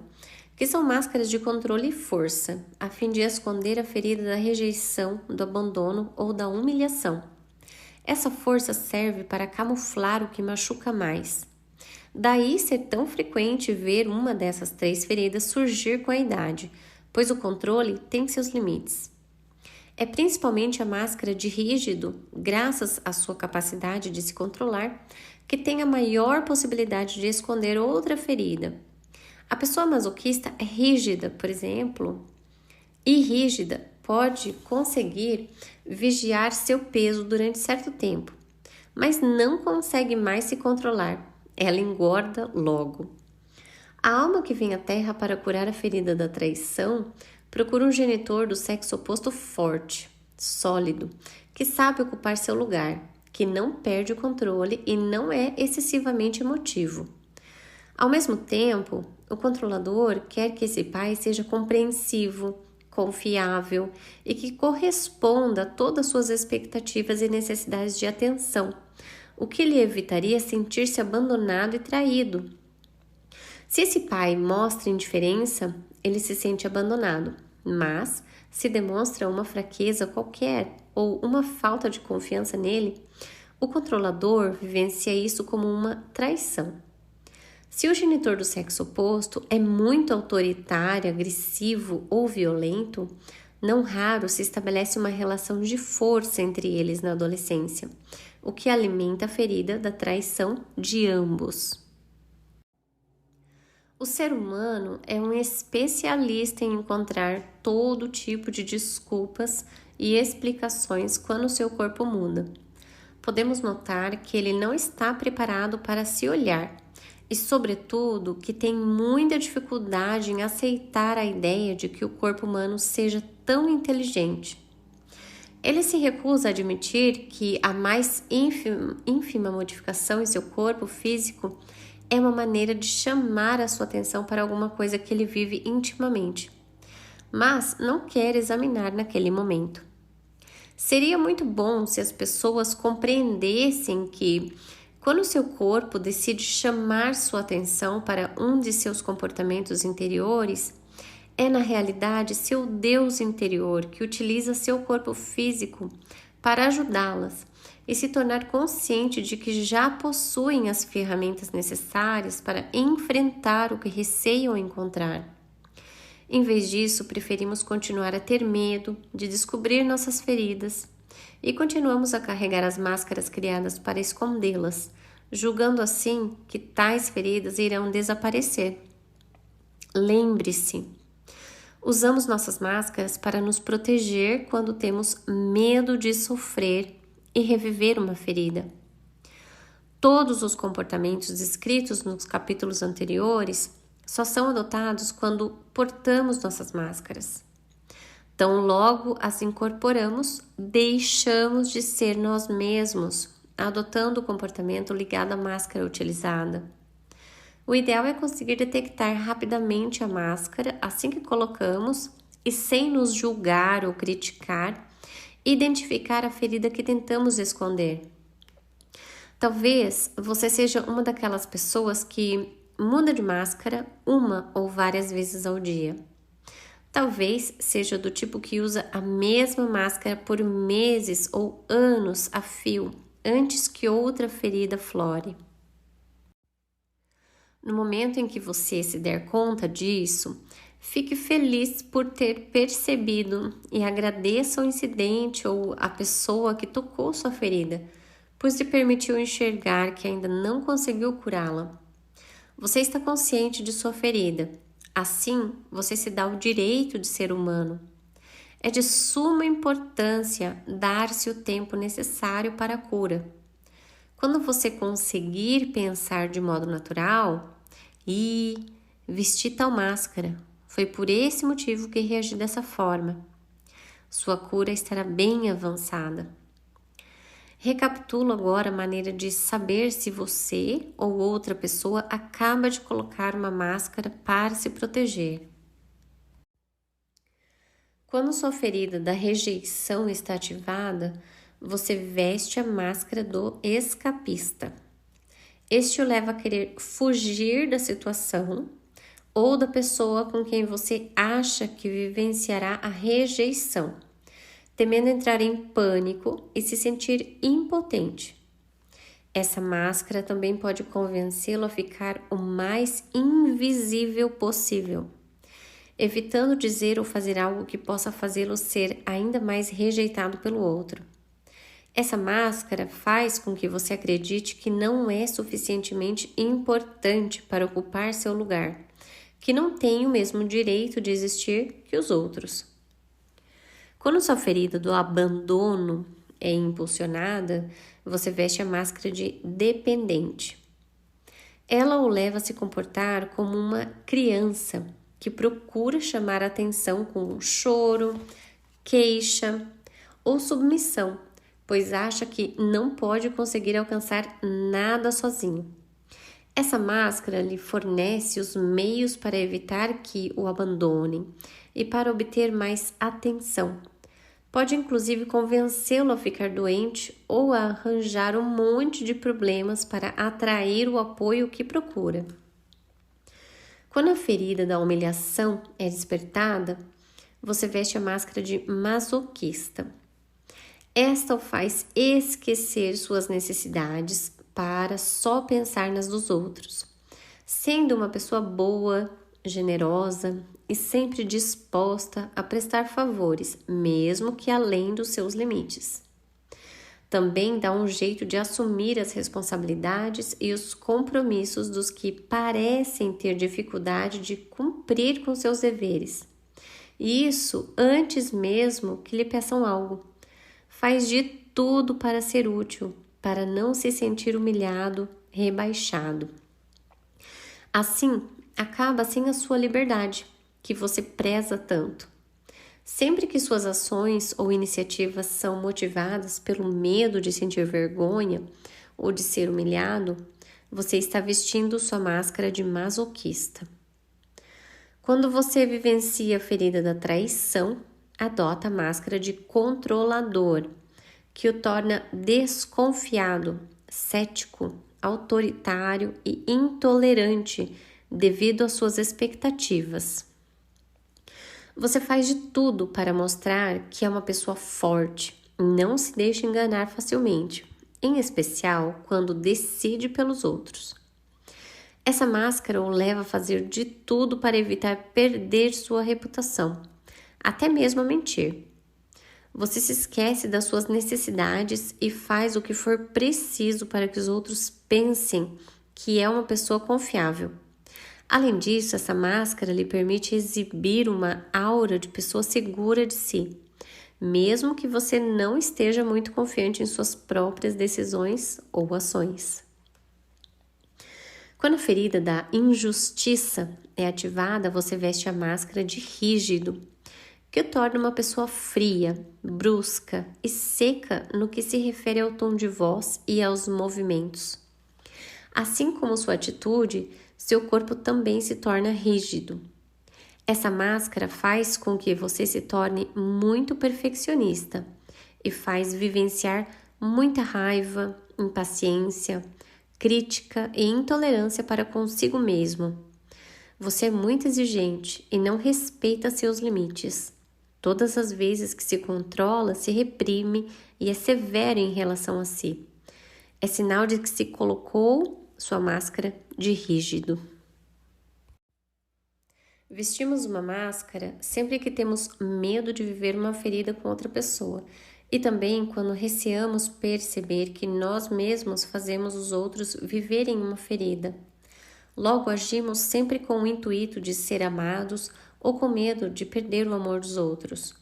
que são máscaras de controle e força, a fim de esconder a ferida da rejeição, do abandono ou da humilhação. Essa força serve para camuflar o que machuca mais. Daí ser tão frequente ver uma dessas 3 feridas surgir com a idade, pois o controle tem seus limites. É principalmente a máscara de rígido, graças à sua capacidade de se controlar, que tem a maior possibilidade de esconder outra ferida. A pessoa masoquista é rígida, por exemplo, e rígida pode conseguir vigiar seu peso durante certo tempo, mas não consegue mais se controlar. Ela engorda logo. A alma que vem à Terra para curar a ferida da traição Procura um genitor do sexo oposto forte, sólido, que sabe ocupar seu lugar, que não perde o controle e não é excessivamente emotivo. Ao mesmo tempo, o controlador quer que esse pai seja compreensivo, confiável e que corresponda a todas as suas expectativas e necessidades de atenção, o que lhe evitaria sentir-se abandonado e traído. Se esse pai mostra indiferença, ele se sente abandonado, mas se demonstra uma fraqueza qualquer ou uma falta de confiança nele, o controlador vivencia isso como uma traição. Se o genitor do sexo oposto é muito autoritário, agressivo ou violento, não raro se estabelece uma relação de força entre eles na adolescência, o que alimenta a ferida da traição de ambos. O ser humano é um especialista em encontrar todo tipo de desculpas e explicações quando seu corpo muda. Podemos notar que ele não está preparado para se olhar e, sobretudo, que tem muita dificuldade em aceitar a ideia de que o corpo humano seja tão inteligente. Ele se recusa a admitir que a mais ínfima modificação em seu corpo físico é uma maneira de chamar a sua atenção para alguma coisa que ele vive intimamente, mas não quer examinar naquele momento. Seria muito bom se as pessoas compreendessem que, quando seu corpo decide chamar sua atenção para um de seus comportamentos interiores, é na realidade seu Deus interior que utiliza seu corpo físico para ajudá-las e se tornar consciente de que já possuem as ferramentas necessárias para enfrentar o que receiam encontrar. Em vez disso, preferimos continuar a ter medo de descobrir nossas feridas e continuamos a carregar as máscaras criadas para escondê-las, julgando assim que tais feridas irão desaparecer. Lembre-se, usamos nossas máscaras para nos proteger quando temos medo de sofrer e reviver uma ferida. Todos os comportamentos descritos nos capítulos anteriores só são adotados quando portamos nossas máscaras. Tão logo as incorporamos, deixamos de ser nós mesmos, adotando o comportamento ligado à máscara utilizada. O ideal é conseguir detectar rapidamente a máscara assim que colocamos e, sem nos julgar ou criticar, identificar a ferida que tentamos esconder. Talvez você seja uma daquelas pessoas que muda de máscara uma ou várias vezes ao dia. Talvez seja do tipo que usa a mesma máscara por meses ou anos a fio, antes que outra ferida flore. No momento em que você se der conta disso, fique feliz por ter percebido e agradeça o incidente ou a pessoa que tocou sua ferida, pois lhe permitiu enxergar que ainda não conseguiu curá-la. Você está consciente de sua ferida, assim você se dá o direito de ser humano. É de suma importância dar-se o tempo necessário para a cura. Quando você conseguir pensar de modo natural, vesti tal máscara, foi por esse motivo que reagi dessa forma. Sua cura estará bem avançada. Recapitulo agora a maneira de saber se você ou outra pessoa acaba de colocar uma máscara para se proteger. Quando sua ferida da rejeição está ativada, você veste a máscara do escapista. Este o leva a querer fugir da situação ou da pessoa com quem você acha que vivenciará a rejeição, temendo entrar em pânico e se sentir impotente. Essa máscara também pode convencê-lo a ficar o mais invisível possível, evitando dizer ou fazer algo que possa fazê-lo ser ainda mais rejeitado pelo outro. Essa máscara faz com que você acredite que não é suficientemente importante para ocupar seu lugar, que não tem o mesmo direito de existir que os outros. Quando sua ferida do abandono é impulsionada, você veste a máscara de dependente. Ela o leva a se comportar como uma criança, que procura chamar a atenção com choro, queixa ou submissão, pois acha que não pode conseguir alcançar nada sozinho. Essa máscara lhe fornece os meios para evitar que o abandonem e para obter mais atenção. Pode inclusive convencê-lo a ficar doente ou a arranjar um monte de problemas para atrair o apoio que procura. Quando a ferida da humilhação é despertada, você veste a máscara de masoquista. Esta o faz esquecer suas necessidades para só pensar nas dos outros, sendo uma pessoa boa, generosa e sempre disposta a prestar favores, mesmo que além dos seus limites. Também dá um jeito de assumir as responsabilidades e os compromissos dos que parecem ter dificuldade de cumprir com seus deveres. E isso antes mesmo que lhe peçam algo. Faz de tudo para ser útil, para não se sentir humilhado, rebaixado. Assim, acaba sem a sua liberdade, que você preza tanto. Sempre que suas ações ou iniciativas são motivadas pelo medo de sentir vergonha ou de ser humilhado, você está vestindo sua máscara de masoquista. Quando você vivencia a ferida da traição, adota a máscara de controlador, que o torna desconfiado, cético, autoritário e intolerante devido às suas expectativas. Você faz de tudo para mostrar que é uma pessoa forte e não se deixa enganar facilmente, em especial quando decide pelos outros. Essa máscara o leva a fazer de tudo para evitar perder sua reputação, até mesmo a mentir. Você se esquece das suas necessidades e faz o que for preciso para que os outros pensem que é uma pessoa confiável. Além disso, essa máscara lhe permite exibir uma aura de pessoa segura de si, mesmo que você não esteja muito confiante em suas próprias decisões ou ações. Quando a ferida da injustiça é ativada, você veste a máscara de rígido, que o torna uma pessoa fria, brusca e seca no que se refere ao tom de voz e aos movimentos. Assim como sua atitude, seu corpo também se torna rígido. Essa máscara faz com que você se torne muito perfeccionista e faz vivenciar muita raiva, impaciência, crítica e intolerância para consigo mesmo. Você é muito exigente e não respeita seus limites. Todas as vezes que se controla, se reprime e é severo em relação a si. É sinal de que se colocou sua máscara de rígido. Vestimos uma máscara sempre que temos medo de viver uma ferida com outra pessoa e também quando receamos perceber que nós mesmos fazemos os outros viverem uma ferida. Logo, agimos sempre com o intuito de ser amados ou com medo de perder o amor dos outros.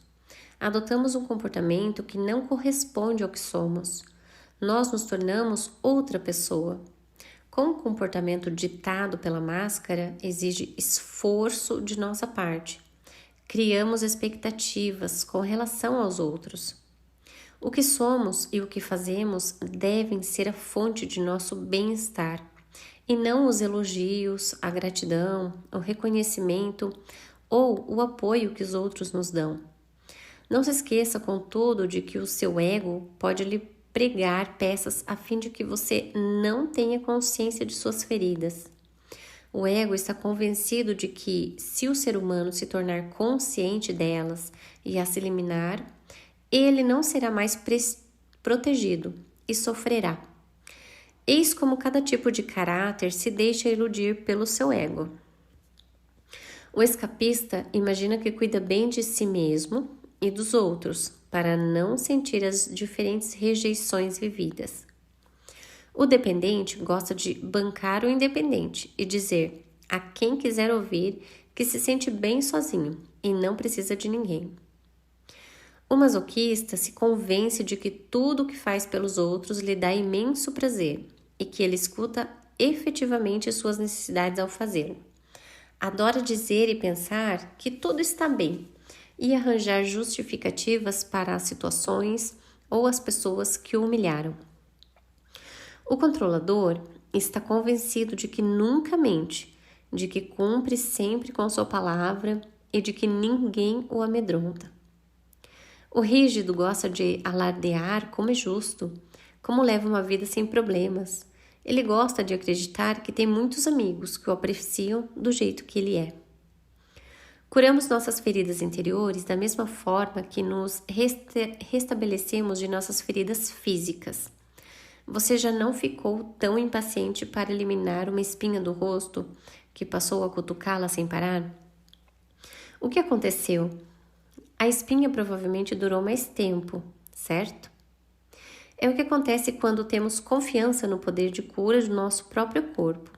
Adotamos um comportamento que não corresponde ao que somos. Nós nos tornamos outra pessoa. Com o comportamento ditado pela máscara, exige esforço de nossa parte. Criamos expectativas com relação aos outros. O que somos e o que fazemos devem ser a fonte de nosso bem-estar, e não os elogios, a gratidão, o reconhecimento ou o apoio que os outros nos dão. Não se esqueça, contudo, de que o seu ego pode lhe pregar peças a fim de que você não tenha consciência de suas feridas. O ego está convencido de que, se o ser humano se tornar consciente delas e as eliminar, ele não será mais protegido e sofrerá. Eis como cada tipo de caráter se deixa iludir pelo seu ego. O escapista imagina que cuida bem de si mesmo e dos outros, para não sentir as diferentes rejeições vividas. O dependente gosta de bancar o independente e dizer a quem quiser ouvir que se sente bem sozinho e não precisa de ninguém. O masoquista se convence de que tudo o que faz pelos outros lhe dá imenso prazer e que ele escuta efetivamente suas necessidades ao fazê-lo. Adora dizer e pensar que tudo está bem e arranjar justificativas para as situações ou as pessoas que o humilharam. O controlador está convencido de que nunca mente, de que cumpre sempre com sua palavra e de que ninguém o amedronta. O rígido gosta de alardear como é justo, como leva uma vida sem problemas. Ele gosta de acreditar que tem muitos amigos que o apreciam do jeito que ele é. Curamos nossas feridas interiores da mesma forma que nos restabelecemos de nossas feridas físicas. Você já não ficou tão impaciente para eliminar uma espinha do rosto que passou a cutucá-la sem parar? O que aconteceu? A espinha provavelmente durou mais tempo, certo? É o que acontece quando temos confiança no poder de cura do nosso próprio corpo.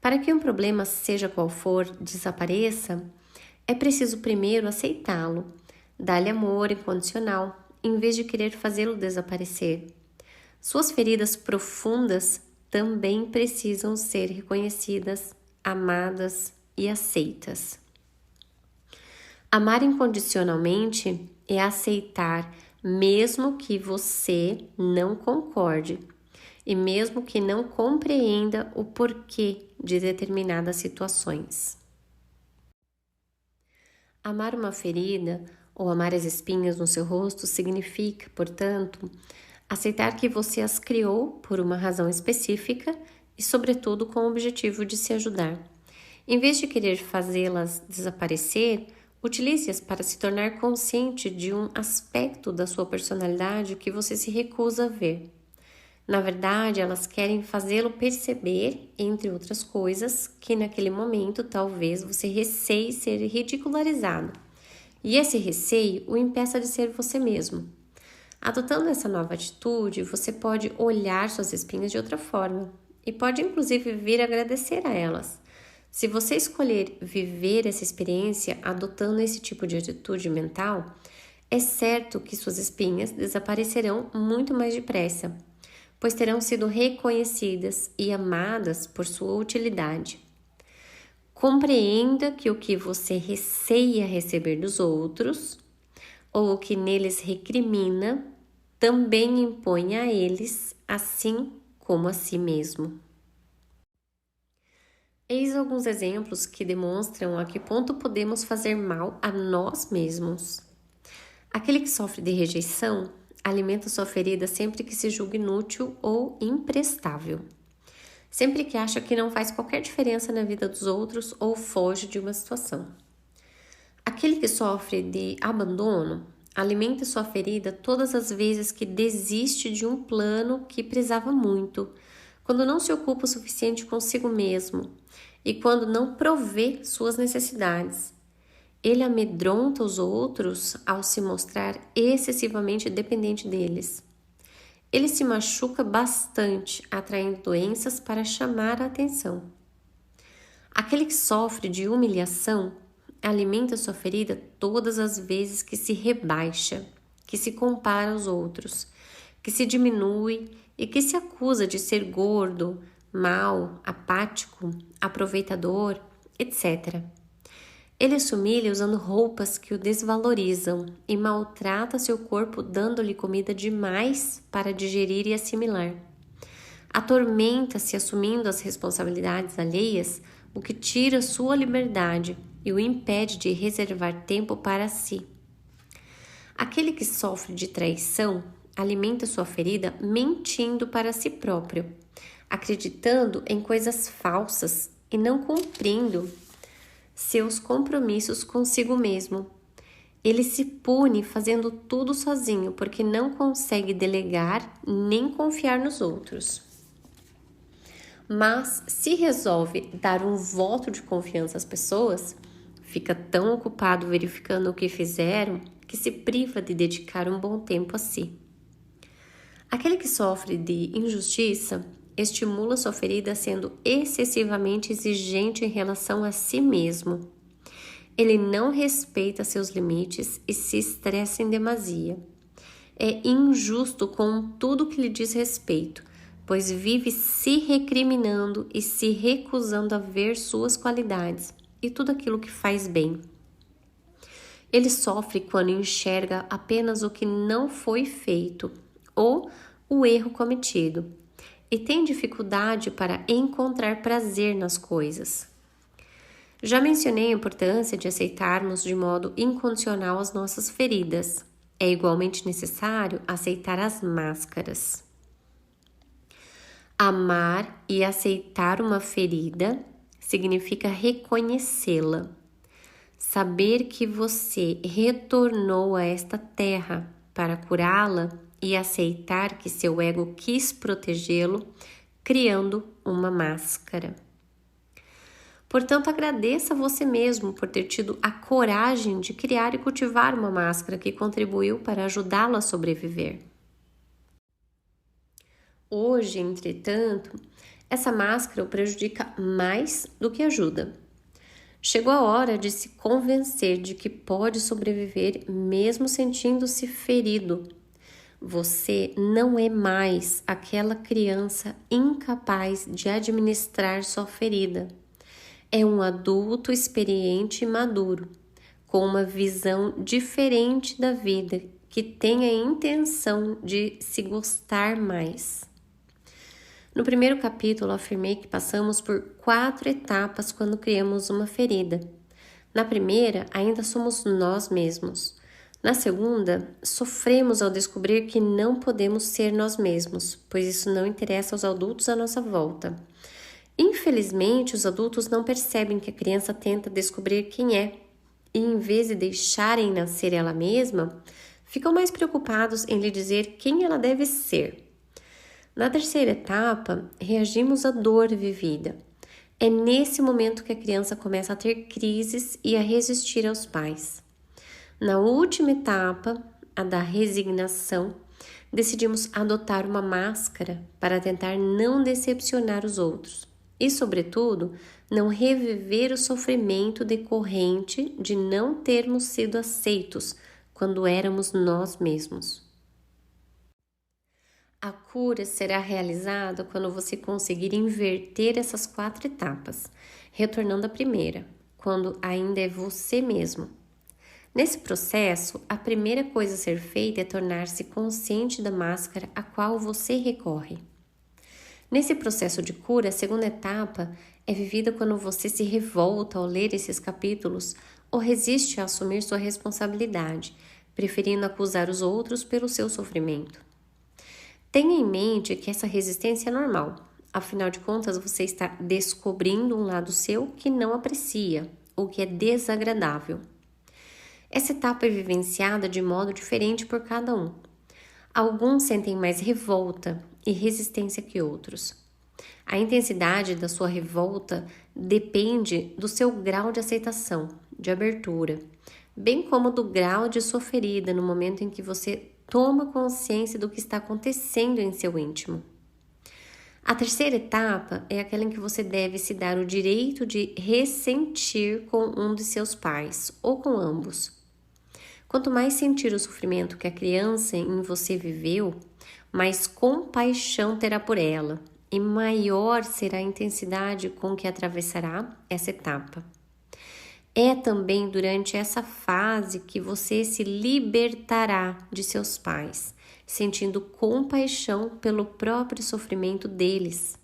Para que um problema, seja qual for, desapareça, é preciso primeiro aceitá-lo, dar-lhe amor incondicional, em vez de querer fazê-lo desaparecer. Suas feridas profundas também precisam ser reconhecidas, amadas e aceitas. Amar incondicionalmente é aceitar mesmo que você não concorde e mesmo que não compreenda o porquê de determinadas situações. Amar uma ferida ou amar as espinhas no seu rosto significa, portanto, aceitar que você as criou por uma razão específica e, sobretudo, com o objetivo de se ajudar. Em vez de querer fazê-las desaparecer, utilize-as para se tornar consciente de um aspecto da sua personalidade que você se recusa a ver. Na verdade, elas querem fazê-lo perceber, entre outras coisas, que naquele momento talvez você receie ser ridicularizado. E esse receio o impeça de ser você mesmo. Adotando essa nova atitude, você pode olhar suas espinhas de outra forma e pode inclusive vir agradecer a elas. Se você escolher viver essa experiência adotando esse tipo de atitude mental, é certo que suas espinhas desaparecerão muito mais depressa, pois terão sido reconhecidas e amadas por sua utilidade. Compreenda que o que você receia receber dos outros, ou o que neles recrimina, também impõe a eles, assim como a si mesmo. Eis alguns exemplos que demonstram a que ponto podemos fazer mal a nós mesmos. Aquele que sofre de rejeição alimenta sua ferida sempre que se julga inútil ou imprestável. Sempre que acha que não faz qualquer diferença na vida dos outros ou foge de uma situação. Aquele que sofre de abandono alimenta sua ferida todas as vezes que desiste de um plano que prezava muito, quando não se ocupa o suficiente consigo mesmo e quando não provê suas necessidades. Ele amedronta os outros ao se mostrar excessivamente dependente deles. Ele se machuca bastante, atraindo doenças para chamar a atenção. Aquele que sofre de humilhação alimenta sua ferida todas as vezes que se rebaixa, que se compara aos outros, que se diminui e que se acusa de ser gordo, mau, apático, aproveitador, etc. Ele se humilha usando roupas que o desvalorizam e maltrata seu corpo dando-lhe comida demais para digerir e assimilar. Atormenta-se assumindo as responsabilidades alheias, o que tira sua liberdade e o impede de reservar tempo para si. Aquele que sofre de traição alimenta sua ferida mentindo para si próprio, acreditando em coisas falsas e não cumprindo seus compromissos consigo mesmo. Ele se pune fazendo tudo sozinho porque não consegue delegar nem confiar nos outros. Mas se resolve dar um voto de confiança às pessoas, fica tão ocupado verificando o que fizeram que se priva de dedicar um bom tempo a si. Aquele que sofre de injustiça estimula sua ferida sendo excessivamente exigente em relação a si mesmo. Ele não respeita seus limites e se estressa em demasia. É injusto com tudo que lhe diz respeito, pois vive se recriminando e se recusando a ver suas qualidades e tudo aquilo que faz bem. Ele sofre quando enxerga apenas o que não foi feito ou o erro cometido e tem dificuldade para encontrar prazer nas coisas. Já mencionei a importância de aceitarmos de modo incondicional as nossas feridas. É igualmente necessário aceitar as máscaras. Amar e aceitar uma ferida significa reconhecê-la. Saber que você retornou a esta terra para curá-la e aceitar que seu ego quis protegê-lo, criando uma máscara. Portanto, agradeça a você mesmo por ter tido a coragem de criar e cultivar uma máscara que contribuiu para ajudá-lo a sobreviver. Hoje, entretanto, essa máscara o prejudica mais do que ajuda. Chegou a hora de se convencer de que pode sobreviver mesmo sentindo-se ferido. Você não é mais aquela criança incapaz de administrar sua ferida. É um adulto experiente e maduro, com uma visão diferente da vida, que tem a intenção de se gostar mais. No primeiro capítulo, afirmei que passamos por 4 etapas quando criamos uma ferida. Na primeira, ainda somos nós mesmos. Na segunda, sofremos ao descobrir que não podemos ser nós mesmos, pois isso não interessa aos adultos à nossa volta. Infelizmente, os adultos não percebem que a criança tenta descobrir quem é, e em vez de deixarem nascer ela mesma, ficam mais preocupados em lhe dizer quem ela deve ser. Na terceira etapa, reagimos à dor vivida. É nesse momento que a criança começa a ter crises e a resistir aos pais. Na última etapa, a da resignação, decidimos adotar uma máscara para tentar não decepcionar os outros e, sobretudo, não reviver o sofrimento decorrente de não termos sido aceitos quando éramos nós mesmos. A cura será realizada quando você conseguir inverter essas 4 etapas, retornando à primeira, quando ainda é você mesmo. Nesse processo, a primeira coisa a ser feita é tornar-se consciente da máscara a qual você recorre. Nesse processo de cura, a segunda etapa é vivida quando você se revolta ao ler esses capítulos ou resiste a assumir sua responsabilidade, preferindo acusar os outros pelo seu sofrimento. Tenha em mente que essa resistência é normal, afinal de contas você está descobrindo um lado seu que não aprecia, ou que é desagradável. Essa etapa é vivenciada de modo diferente por cada um. Alguns sentem mais revolta e resistência que outros. A intensidade da sua revolta depende do seu grau de aceitação, de abertura, bem como do grau de sua ferida no momento em que você toma consciência do que está acontecendo em seu íntimo. A terceira etapa é aquela em que você deve se dar o direito de ressentir com um de seus pais ou com ambos. Quanto mais sentir o sofrimento que a criança em você viveu, mais compaixão terá por ela e maior será a intensidade com que atravessará essa etapa. É também durante essa fase que você se libertará de seus pais, sentindo compaixão pelo próprio sofrimento deles.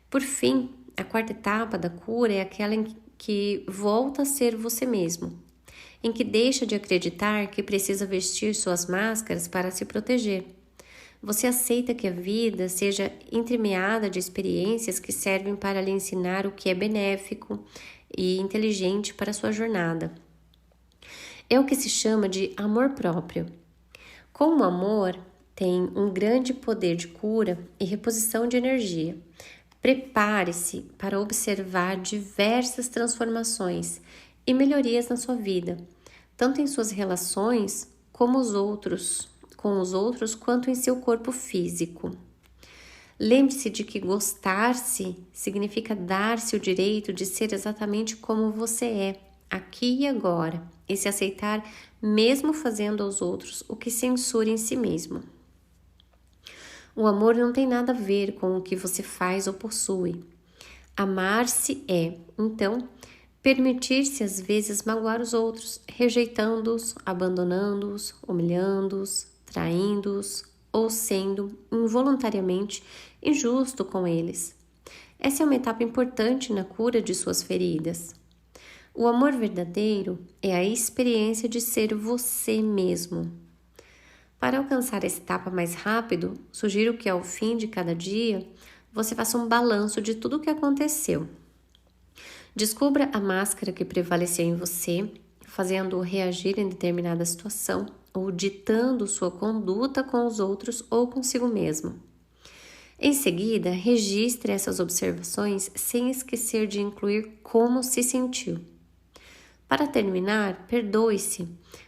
Por fim, a 4ª etapa da cura é aquela em que volta a ser você mesmo, em que deixa de acreditar que precisa vestir suas máscaras para se proteger. Você aceita que a vida seja entremeada de experiências que servem para lhe ensinar o que é benéfico e inteligente para a sua jornada. É o que se chama de amor próprio. Como o amor tem um grande poder de cura e reposição de energia, prepare-se para observar diversas transformações e melhorias na sua vida, tanto em suas relações com os outros quanto em seu corpo físico. Lembre-se de que gostar-se significa dar-se o direito de ser exatamente como você é, aqui e agora, e se aceitar mesmo fazendo aos outros o que censura em si mesmo. O amor não tem nada a ver com o que você faz ou possui. Amar-se é, então, Permitir-se às vezes magoar os outros, rejeitando-os, abandonando-os, humilhando-os, traindo-os ou sendo involuntariamente injusto com eles. Essa é uma etapa importante na cura de suas feridas. O amor verdadeiro é a experiência de ser você mesmo. Para alcançar essa etapa mais rápido, sugiro que ao fim de cada dia você faça um balanço de tudo o que aconteceu. Descubra a máscara que prevaleceu em você, fazendo-o reagir em determinada situação ou ditando sua conduta com os outros ou consigo mesmo. Em seguida, registre essas observações sem esquecer de incluir como se sentiu. Para terminar, perdoe-se,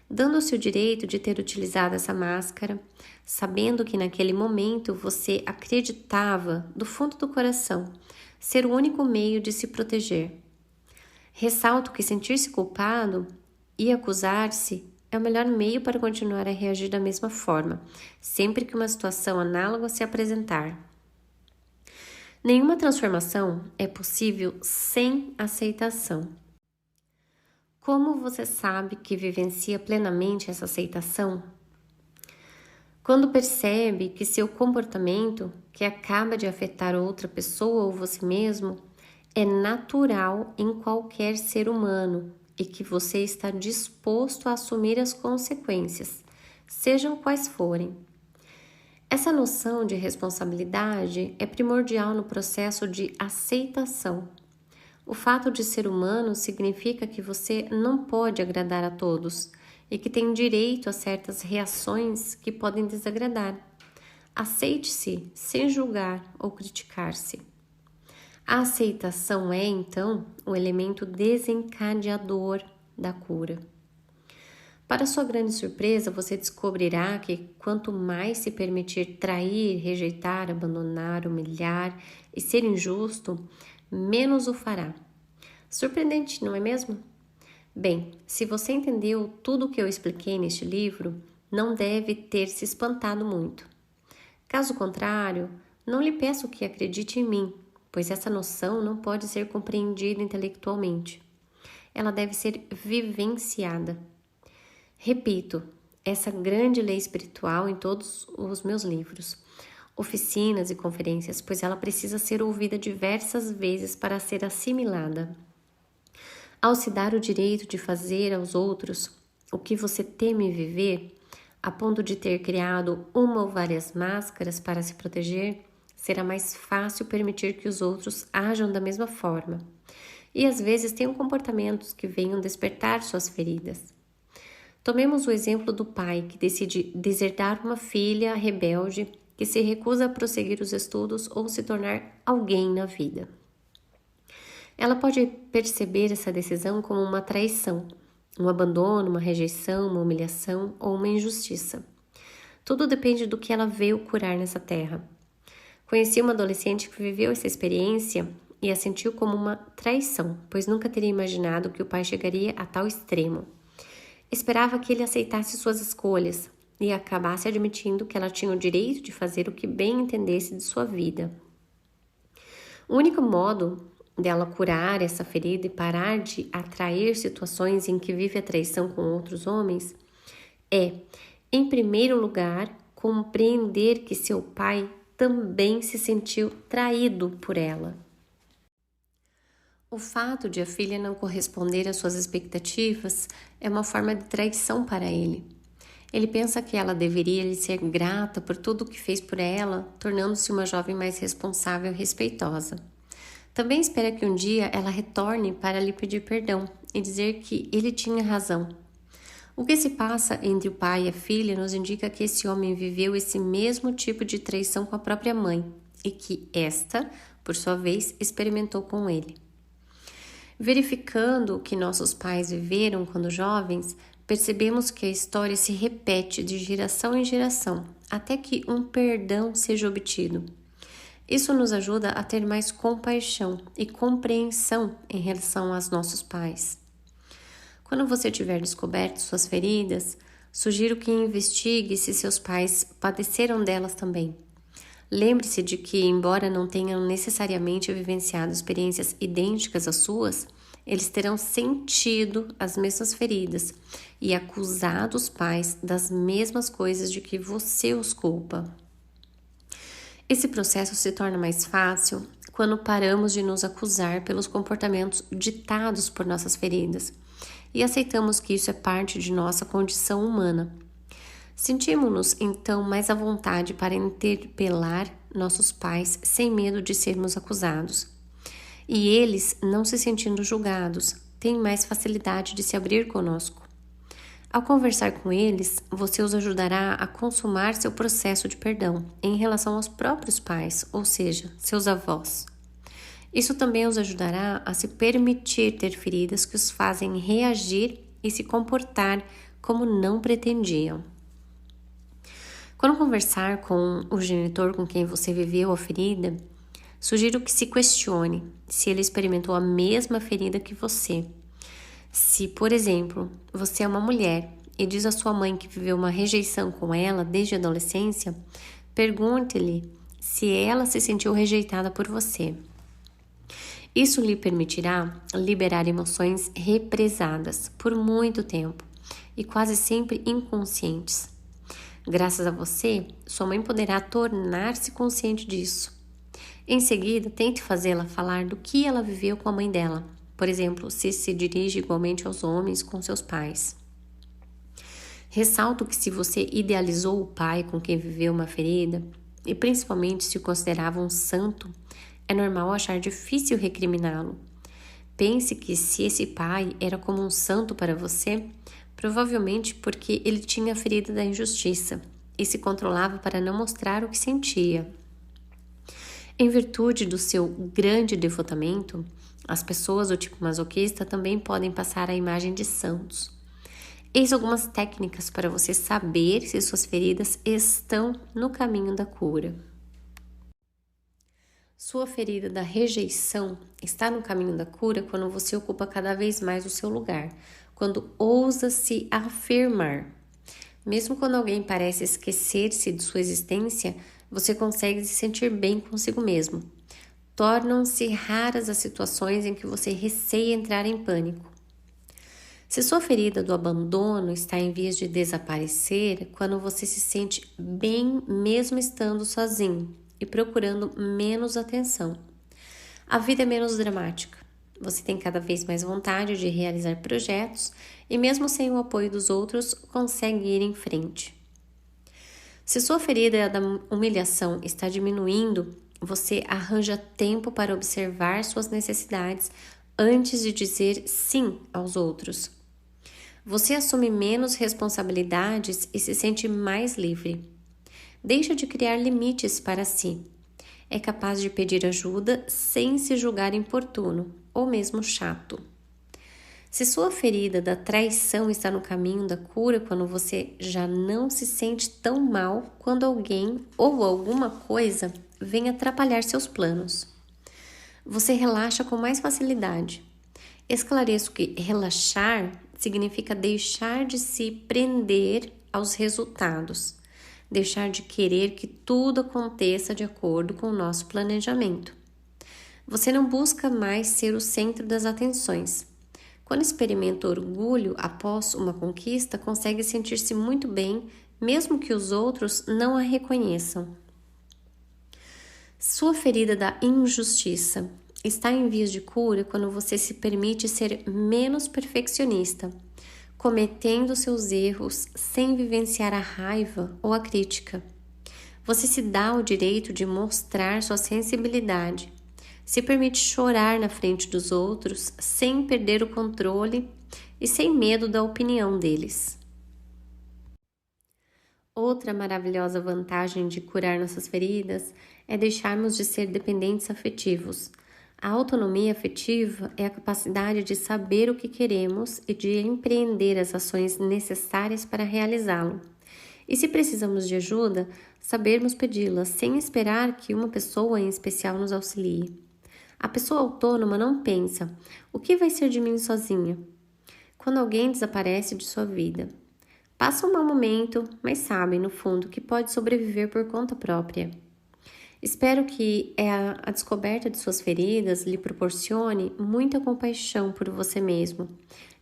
dando-se o direito de ter utilizado essa máscara, sabendo que naquele momento você acreditava, do fundo do coração, ser o único meio de se proteger. Ressalto que sentir-se culpado e acusar-se é o melhor meio para continuar a reagir da mesma forma, sempre que uma situação análoga se apresentar. Nenhuma transformação é possível sem aceitação. Como você sabe que vivencia plenamente essa aceitação? Quando percebe que seu comportamento, que acaba de afetar outra pessoa ou você mesmo, é natural em qualquer ser humano e que você está disposto a assumir as consequências, sejam quais forem. Essa noção de responsabilidade é primordial no processo de aceitação. O fato de ser humano significa que você não pode agradar a todos e que tem direito a certas reações que podem desagradar. Aceite-se sem julgar ou criticar-se. A aceitação é, então, o elemento desencadeador da cura. Para sua grande surpresa, você descobrirá que quanto mais se permitir trair, rejeitar, abandonar, humilhar e ser injusto, menos o fará. Surpreendente, não é mesmo? Bem, se você entendeu tudo o que eu expliquei neste livro, não deve ter se espantado muito. Caso contrário, não lhe peço que acredite em mim, pois essa noção não pode ser compreendida intelectualmente. Ela deve ser vivenciada. Repito, essa grande lei espiritual em todos os meus livros, oficinas e conferências, pois ela precisa ser ouvida diversas vezes para ser assimilada. Ao se dar o direito de fazer aos outros o que você teme viver, a ponto de ter criado uma ou várias máscaras para se proteger, será mais fácil permitir que os outros ajam da mesma forma. E às vezes tenham comportamentos que venham despertar suas feridas. Tomemos o exemplo do pai que decide desertar uma filha rebelde que se recusa a prosseguir os estudos ou se tornar alguém na vida. Ela pode perceber essa decisão como uma traição, um abandono, uma rejeição, uma humilhação ou uma injustiça. Tudo depende do que ela veio curar nessa terra. Conheci uma adolescente que viveu essa experiência e a sentiu como uma traição, pois nunca teria imaginado que o pai chegaria a tal extremo. Esperava que ele aceitasse suas escolhas e acabasse admitindo que ela tinha o direito de fazer o que bem entendesse de sua vida. O único modo dela curar essa ferida e parar de atrair situações em que vive a traição com outros homens é, em primeiro lugar, compreender que seu pai também se sentiu traído por ela. O fato de a filha não corresponder às suas expectativas é uma forma de traição para ele. Ele pensa que ela deveria lhe ser grata por tudo o que fez por ela, tornando-se uma jovem mais responsável e respeitosa. Também espera que um dia ela retorne para lhe pedir perdão e dizer que ele tinha razão. O que se passa entre o pai e a filha nos indica que esse homem viveu esse mesmo tipo de traição com a própria mãe e que esta, por sua vez, experimentou com ele. Verificando o que nossos pais viveram quando jovens, percebemos que a história se repete de geração em geração, até que um perdão seja obtido. Isso nos ajuda a ter mais compaixão e compreensão em relação aos nossos pais. Quando você tiver descoberto suas feridas, sugiro que investigue se seus pais padeceram delas também. Lembre-se de que, embora não tenham necessariamente vivenciado experiências idênticas às suas, eles terão sentido as mesmas feridas e acusado os pais das mesmas coisas de que você os culpa. Esse processo se torna mais fácil quando paramos de nos acusar pelos comportamentos ditados por nossas feridas e aceitamos que isso é parte de nossa condição humana. Sentimos-nos então mais à vontade para interpelar nossos pais sem medo de sermos acusados. E eles, não se sentindo julgados, têm mais facilidade de se abrir conosco. Ao conversar com eles, você os ajudará a consumar seu processo de perdão em relação aos próprios pais, ou seja, seus avós. Isso também os ajudará a se permitir ter feridas que os fazem reagir e se comportar como não pretendiam. Quando conversar com o genitor com quem você viveu a ferida, sugiro que se questione se ele experimentou a mesma ferida que você. Se, por exemplo, você é uma mulher e diz à sua mãe que viveu uma rejeição com ela desde a adolescência, pergunte-lhe se ela se sentiu rejeitada por você. Isso lhe permitirá liberar emoções represadas por muito tempo e quase sempre inconscientes. Graças a você, sua mãe poderá tornar-se consciente disso. Em seguida, tente fazê-la falar do que ela viveu com a mãe dela. Por exemplo, se dirige igualmente aos homens com seus pais. Ressalto que se você idealizou o pai com quem viveu uma ferida, e principalmente se o considerava um santo, é normal achar difícil recriminá-lo. Pense que se esse pai era como um santo para você, provavelmente porque ele tinha a ferida da injustiça e se controlava para não mostrar o que sentia. Em virtude do seu grande devotamento, as pessoas do tipo masoquista também podem passar a imagem de santos. Eis algumas técnicas para você saber se suas feridas estão no caminho da cura. Sua ferida da rejeição está no caminho da cura quando você ocupa cada vez mais o seu lugar, quando ousa se afirmar. Mesmo quando alguém parece esquecer-se de sua existência, você consegue se sentir bem consigo mesmo. Tornam-se raras as situações em que você receia entrar em pânico. Se sua ferida do abandono está em vias de desaparecer, quando você se sente bem mesmo estando sozinho e procurando menos atenção. A vida é menos dramática. Você tem cada vez mais vontade de realizar projetos e mesmo sem o apoio dos outros, consegue ir em frente. Se sua ferida da humilhação está diminuindo, você arranja tempo para observar suas necessidades antes de dizer sim aos outros. Você assume menos responsabilidades e se sente mais livre. Deixa de criar limites para si. É capaz de pedir ajuda sem se julgar importuno ou mesmo chato. Se sua ferida da traição está no caminho da cura quando você já não se sente tão mal quando alguém ou alguma coisa vem atrapalhar seus planos. Você relaxa com mais facilidade. Esclareço que relaxar significa deixar de se prender aos resultados, deixar de querer que tudo aconteça de acordo com o nosso planejamento. Você não busca mais ser o centro das atenções. Quando experimenta orgulho após uma conquista, consegue sentir-se muito bem, mesmo que os outros não a reconheçam. Sua ferida da injustiça está em vias de cura quando você se permite ser menos perfeccionista, cometendo seus erros sem vivenciar a raiva ou a crítica. Você se dá o direito de mostrar sua sensibilidade, se permite chorar na frente dos outros sem perder o controle e sem medo da opinião deles. Outra maravilhosa vantagem de curar nossas feridas é deixarmos de ser dependentes afetivos. A autonomia afetiva é a capacidade de saber o que queremos e de empreender as ações necessárias para realizá-lo. E se precisamos de ajuda, sabermos pedi-la sem esperar que uma pessoa em especial nos auxilie. A pessoa autônoma não pensa: o que vai ser de mim sozinha? Quando alguém desaparece de sua vida, passa um mau momento, mas sabe, no fundo, que pode sobreviver por conta própria. Espero que a descoberta de suas feridas lhe proporcione muita compaixão por você mesmo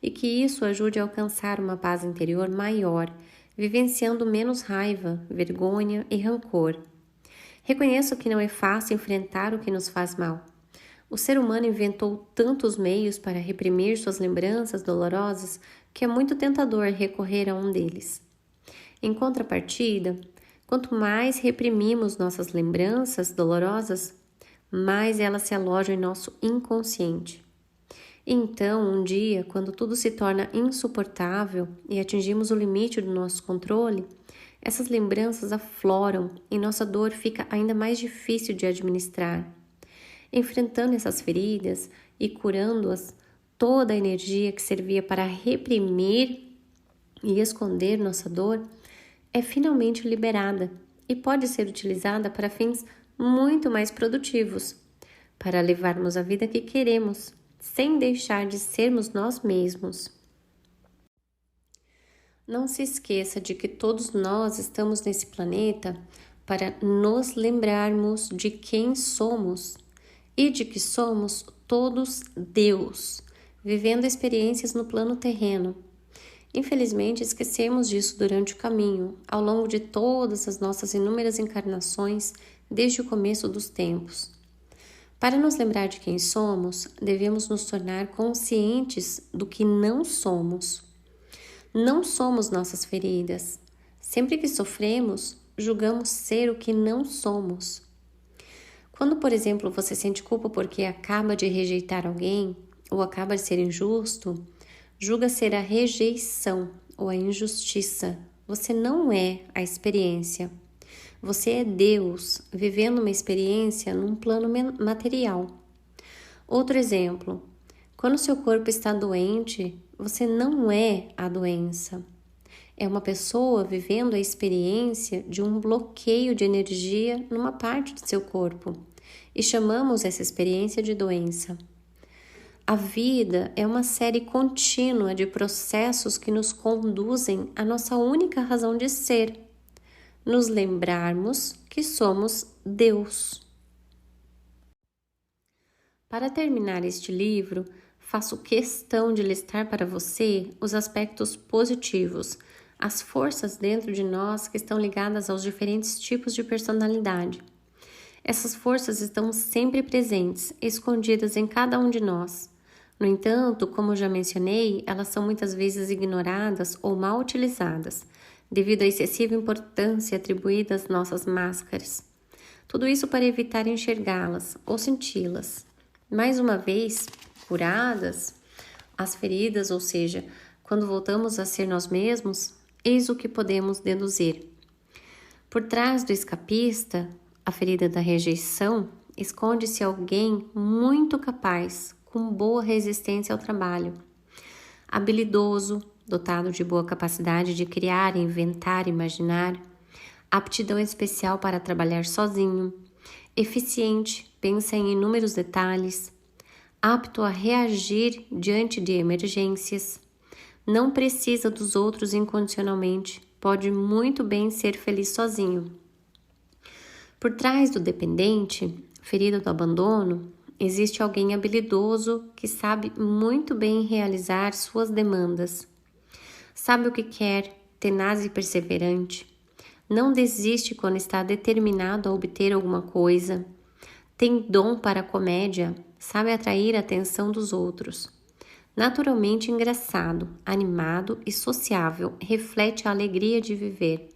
e que isso ajude a alcançar uma paz interior maior, vivenciando menos raiva, vergonha e rancor. Reconheço que não é fácil enfrentar o que nos faz mal. O ser humano inventou tantos meios para reprimir suas lembranças dolorosas que é muito tentador recorrer a um deles. Em contrapartida, quanto mais reprimimos nossas lembranças dolorosas, mais elas se alojam em nosso inconsciente. Então, um dia, quando tudo se torna insuportável e atingimos o limite do nosso controle, essas lembranças afloram e nossa dor fica ainda mais difícil de administrar. Enfrentando essas feridas e curando-as, toda a energia que servia para reprimir e esconder nossa dor é finalmente liberada e pode ser utilizada para fins muito mais produtivos, para levarmos a vida que queremos, sem deixar de sermos nós mesmos. Não se esqueça de que todos nós estamos nesse planeta para nos lembrarmos de quem somos e de que somos todos Deus, vivendo experiências no plano terreno. Infelizmente, esquecemos disso durante o caminho, ao longo de todas as nossas inúmeras encarnações, desde o começo dos tempos. Para nos lembrar de quem somos, devemos nos tornar conscientes do que não somos. Não somos nossas feridas. Sempre que sofremos, julgamos ser o que não somos. Quando, por exemplo, você sente culpa porque acaba de rejeitar alguém ou acaba de ser injusto, julga ser a rejeição ou a injustiça. Você não é a experiência. Você é Deus vivendo uma experiência num plano material. Outro exemplo, quando seu corpo está doente, você não é a doença. É uma pessoa vivendo a experiência de um bloqueio de energia numa parte de seu corpo e chamamos essa experiência de doença. A vida é uma série contínua de processos que nos conduzem à nossa única razão de ser, nos lembrarmos que somos Deus. Para terminar este livro, faço questão de listar para você os aspectos positivos, as forças dentro de nós que estão ligadas aos diferentes tipos de personalidade. Essas forças estão sempre presentes, escondidas em cada um de nós. No entanto, como já mencionei, elas são muitas vezes ignoradas ou mal utilizadas, devido à excessiva importância atribuída às nossas máscaras. Tudo isso para evitar enxergá-las ou senti-las. Mais uma vez, curadas, as feridas, ou seja, quando voltamos a ser nós mesmos, eis o que podemos deduzir. Por trás do escapista, a ferida da rejeição, esconde-se alguém muito capaz, com boa resistência ao trabalho, habilidoso, dotado de boa capacidade de criar, inventar, imaginar, aptidão especial para trabalhar sozinho, eficiente, pensa em inúmeros detalhes, apto a reagir diante de emergências, não precisa dos outros incondicionalmente, pode muito bem ser feliz sozinho. Por trás do dependente, ferido do abandono, existe alguém habilidoso que sabe muito bem realizar suas demandas. Sabe o que quer, tenaz e perseverante. Não desiste quando está determinado a obter alguma coisa. Tem dom para a comédia, sabe atrair a atenção dos outros. Naturalmente engraçado, animado e sociável, reflete a alegria de viver.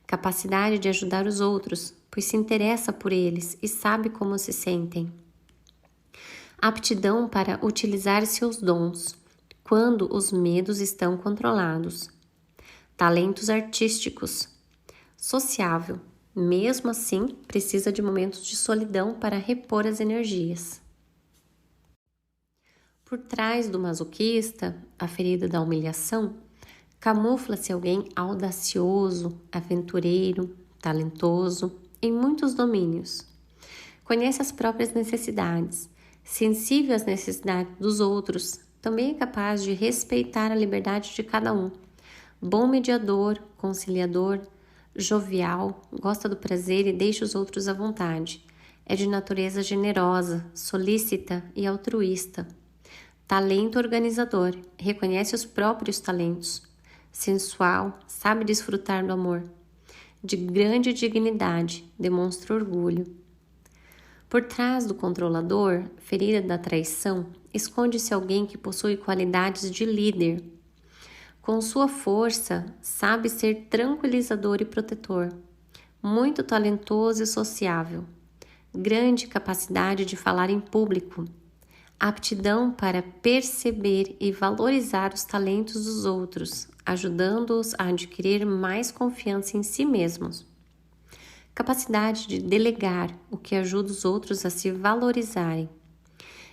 Capacidade de ajudar os outros, pois se interessa por eles e sabe como se sentem. Aptidão para utilizar seus dons, quando os medos estão controlados. Talentos artísticos. Sociável, mesmo assim, precisa de momentos de solidão para repor as energias. Por trás do masoquista, a ferida da humilhação, camufla-se alguém audacioso, aventureiro, talentoso, em muitos domínios. Conhece as próprias necessidades, sensível às necessidades dos outros, também é capaz de respeitar a liberdade de cada um. Bom mediador, conciliador, jovial, gosta do prazer e deixa os outros à vontade. É de natureza generosa, solícita e altruísta. Talento organizador, reconhece os próprios talentos. Sensual, sabe desfrutar do amor. De grande dignidade, demonstra orgulho. Por trás do controlador, ferida da traição, esconde-se alguém que possui qualidades de líder. Com sua força, sabe ser tranquilizador e protetor. Muito talentoso e sociável. Grande capacidade de falar em público. Aptidão para perceber e valorizar os talentos dos outros, ajudando-os a adquirir mais confiança em si mesmos. Capacidade de delegar, o que ajuda os outros a se valorizarem.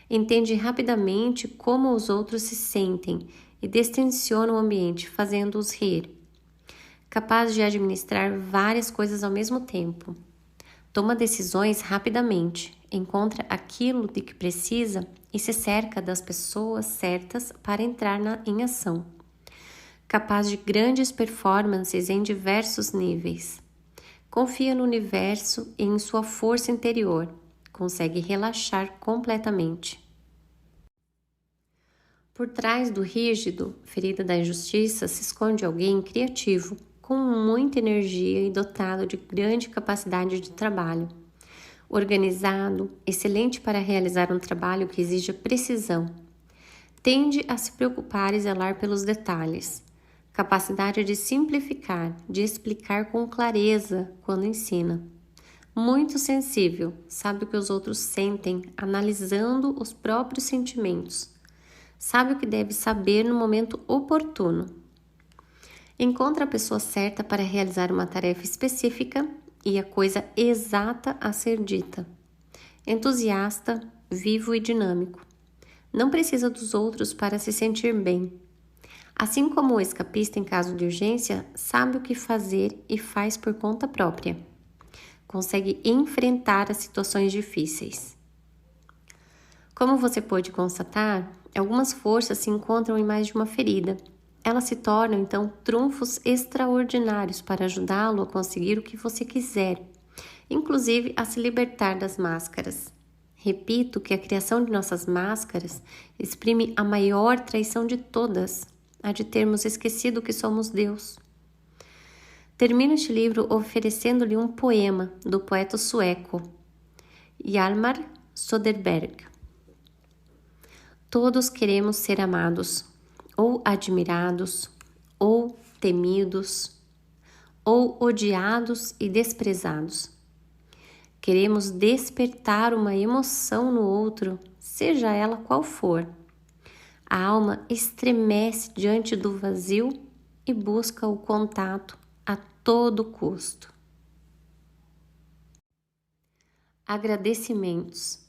Entende rapidamente como os outros se sentem e distensiona o ambiente, fazendo-os rir. Capaz de administrar várias coisas ao mesmo tempo. Toma decisões rapidamente, encontra aquilo de que precisa e se cerca das pessoas certas para entrar em ação. Capaz de grandes performances em diversos níveis. Confia no universo e em sua força interior. Consegue relaxar completamente. Por trás do rígido, ferida da injustiça, se esconde alguém criativo, com muita energia e dotado de grande capacidade de trabalho. Organizado, excelente para realizar um trabalho que exija precisão. Tende a se preocupar e zelar pelos detalhes. Capacidade de simplificar, de explicar com clareza quando ensina. Muito sensível, sabe o que os outros sentem, analisando os próprios sentimentos. Sabe o que deve saber no momento oportuno. Encontra a pessoa certa para realizar uma tarefa específica e a coisa exata a ser dita. Entusiasta, vivo e dinâmico. Não precisa dos outros para se sentir bem. Assim como o escapista em caso de urgência, sabe o que fazer e faz por conta própria. Consegue enfrentar as situações difíceis. Como você pode constatar, algumas forças se encontram em mais de uma ferida. Elas se tornam, então, trunfos extraordinários para ajudá-lo a conseguir o que você quiser, inclusive a se libertar das máscaras. Repito que a criação de nossas máscaras exprime a maior traição de todas, a de termos esquecido que somos Deus. Termino este livro oferecendo-lhe um poema do poeta sueco Hjalmar Söderberg. Todos queremos ser amados, ou admirados, ou temidos, ou odiados e desprezados. Queremos despertar uma emoção no outro, seja ela qual for. A alma estremece diante do vazio e busca o contato a todo custo. Agradecimentos.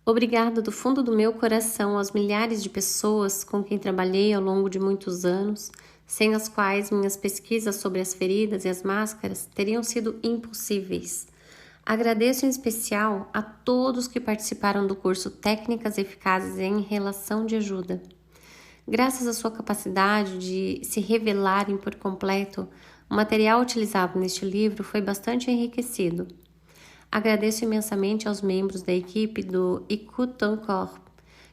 Obrigada do fundo do meu coração aos milhares de pessoas com quem trabalhei ao longo de muitos anos, sem as quais minhas pesquisas sobre as feridas e as máscaras teriam sido impossíveis. Agradeço em especial a todos que participaram do curso Técnicas Eficazes em Relação de Ajuda. Graças à sua capacidade de se revelarem por completo, o material utilizado neste livro foi bastante enriquecido. Agradeço imensamente aos membros da equipe do Écoute-ton-corps,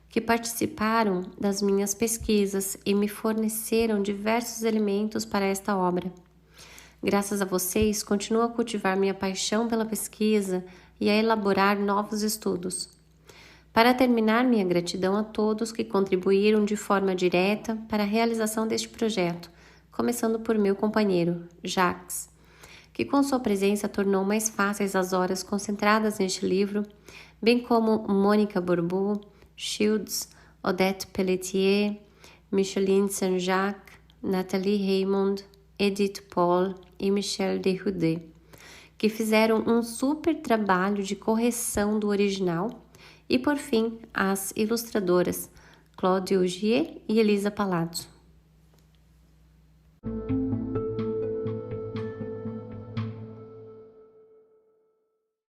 que participaram das minhas pesquisas e me forneceram diversos elementos para esta obra. Graças a vocês, continuo a cultivar minha paixão pela pesquisa e a elaborar novos estudos. Para terminar, minha gratidão a todos que contribuíram de forma direta para a realização deste projeto, começando por meu companheiro, Jacques, que com sua presença tornou mais fáceis as horas concentradas neste livro, bem como Mônica Bourbeau, Shields, Odette Pelletier, Micheline Saint-Jacques, Nathalie Raymond, Edith Paul e Michel Derudé, que fizeram um super trabalho de correção do original, e por fim as ilustradoras Claude Augier e Elisa Palazzo.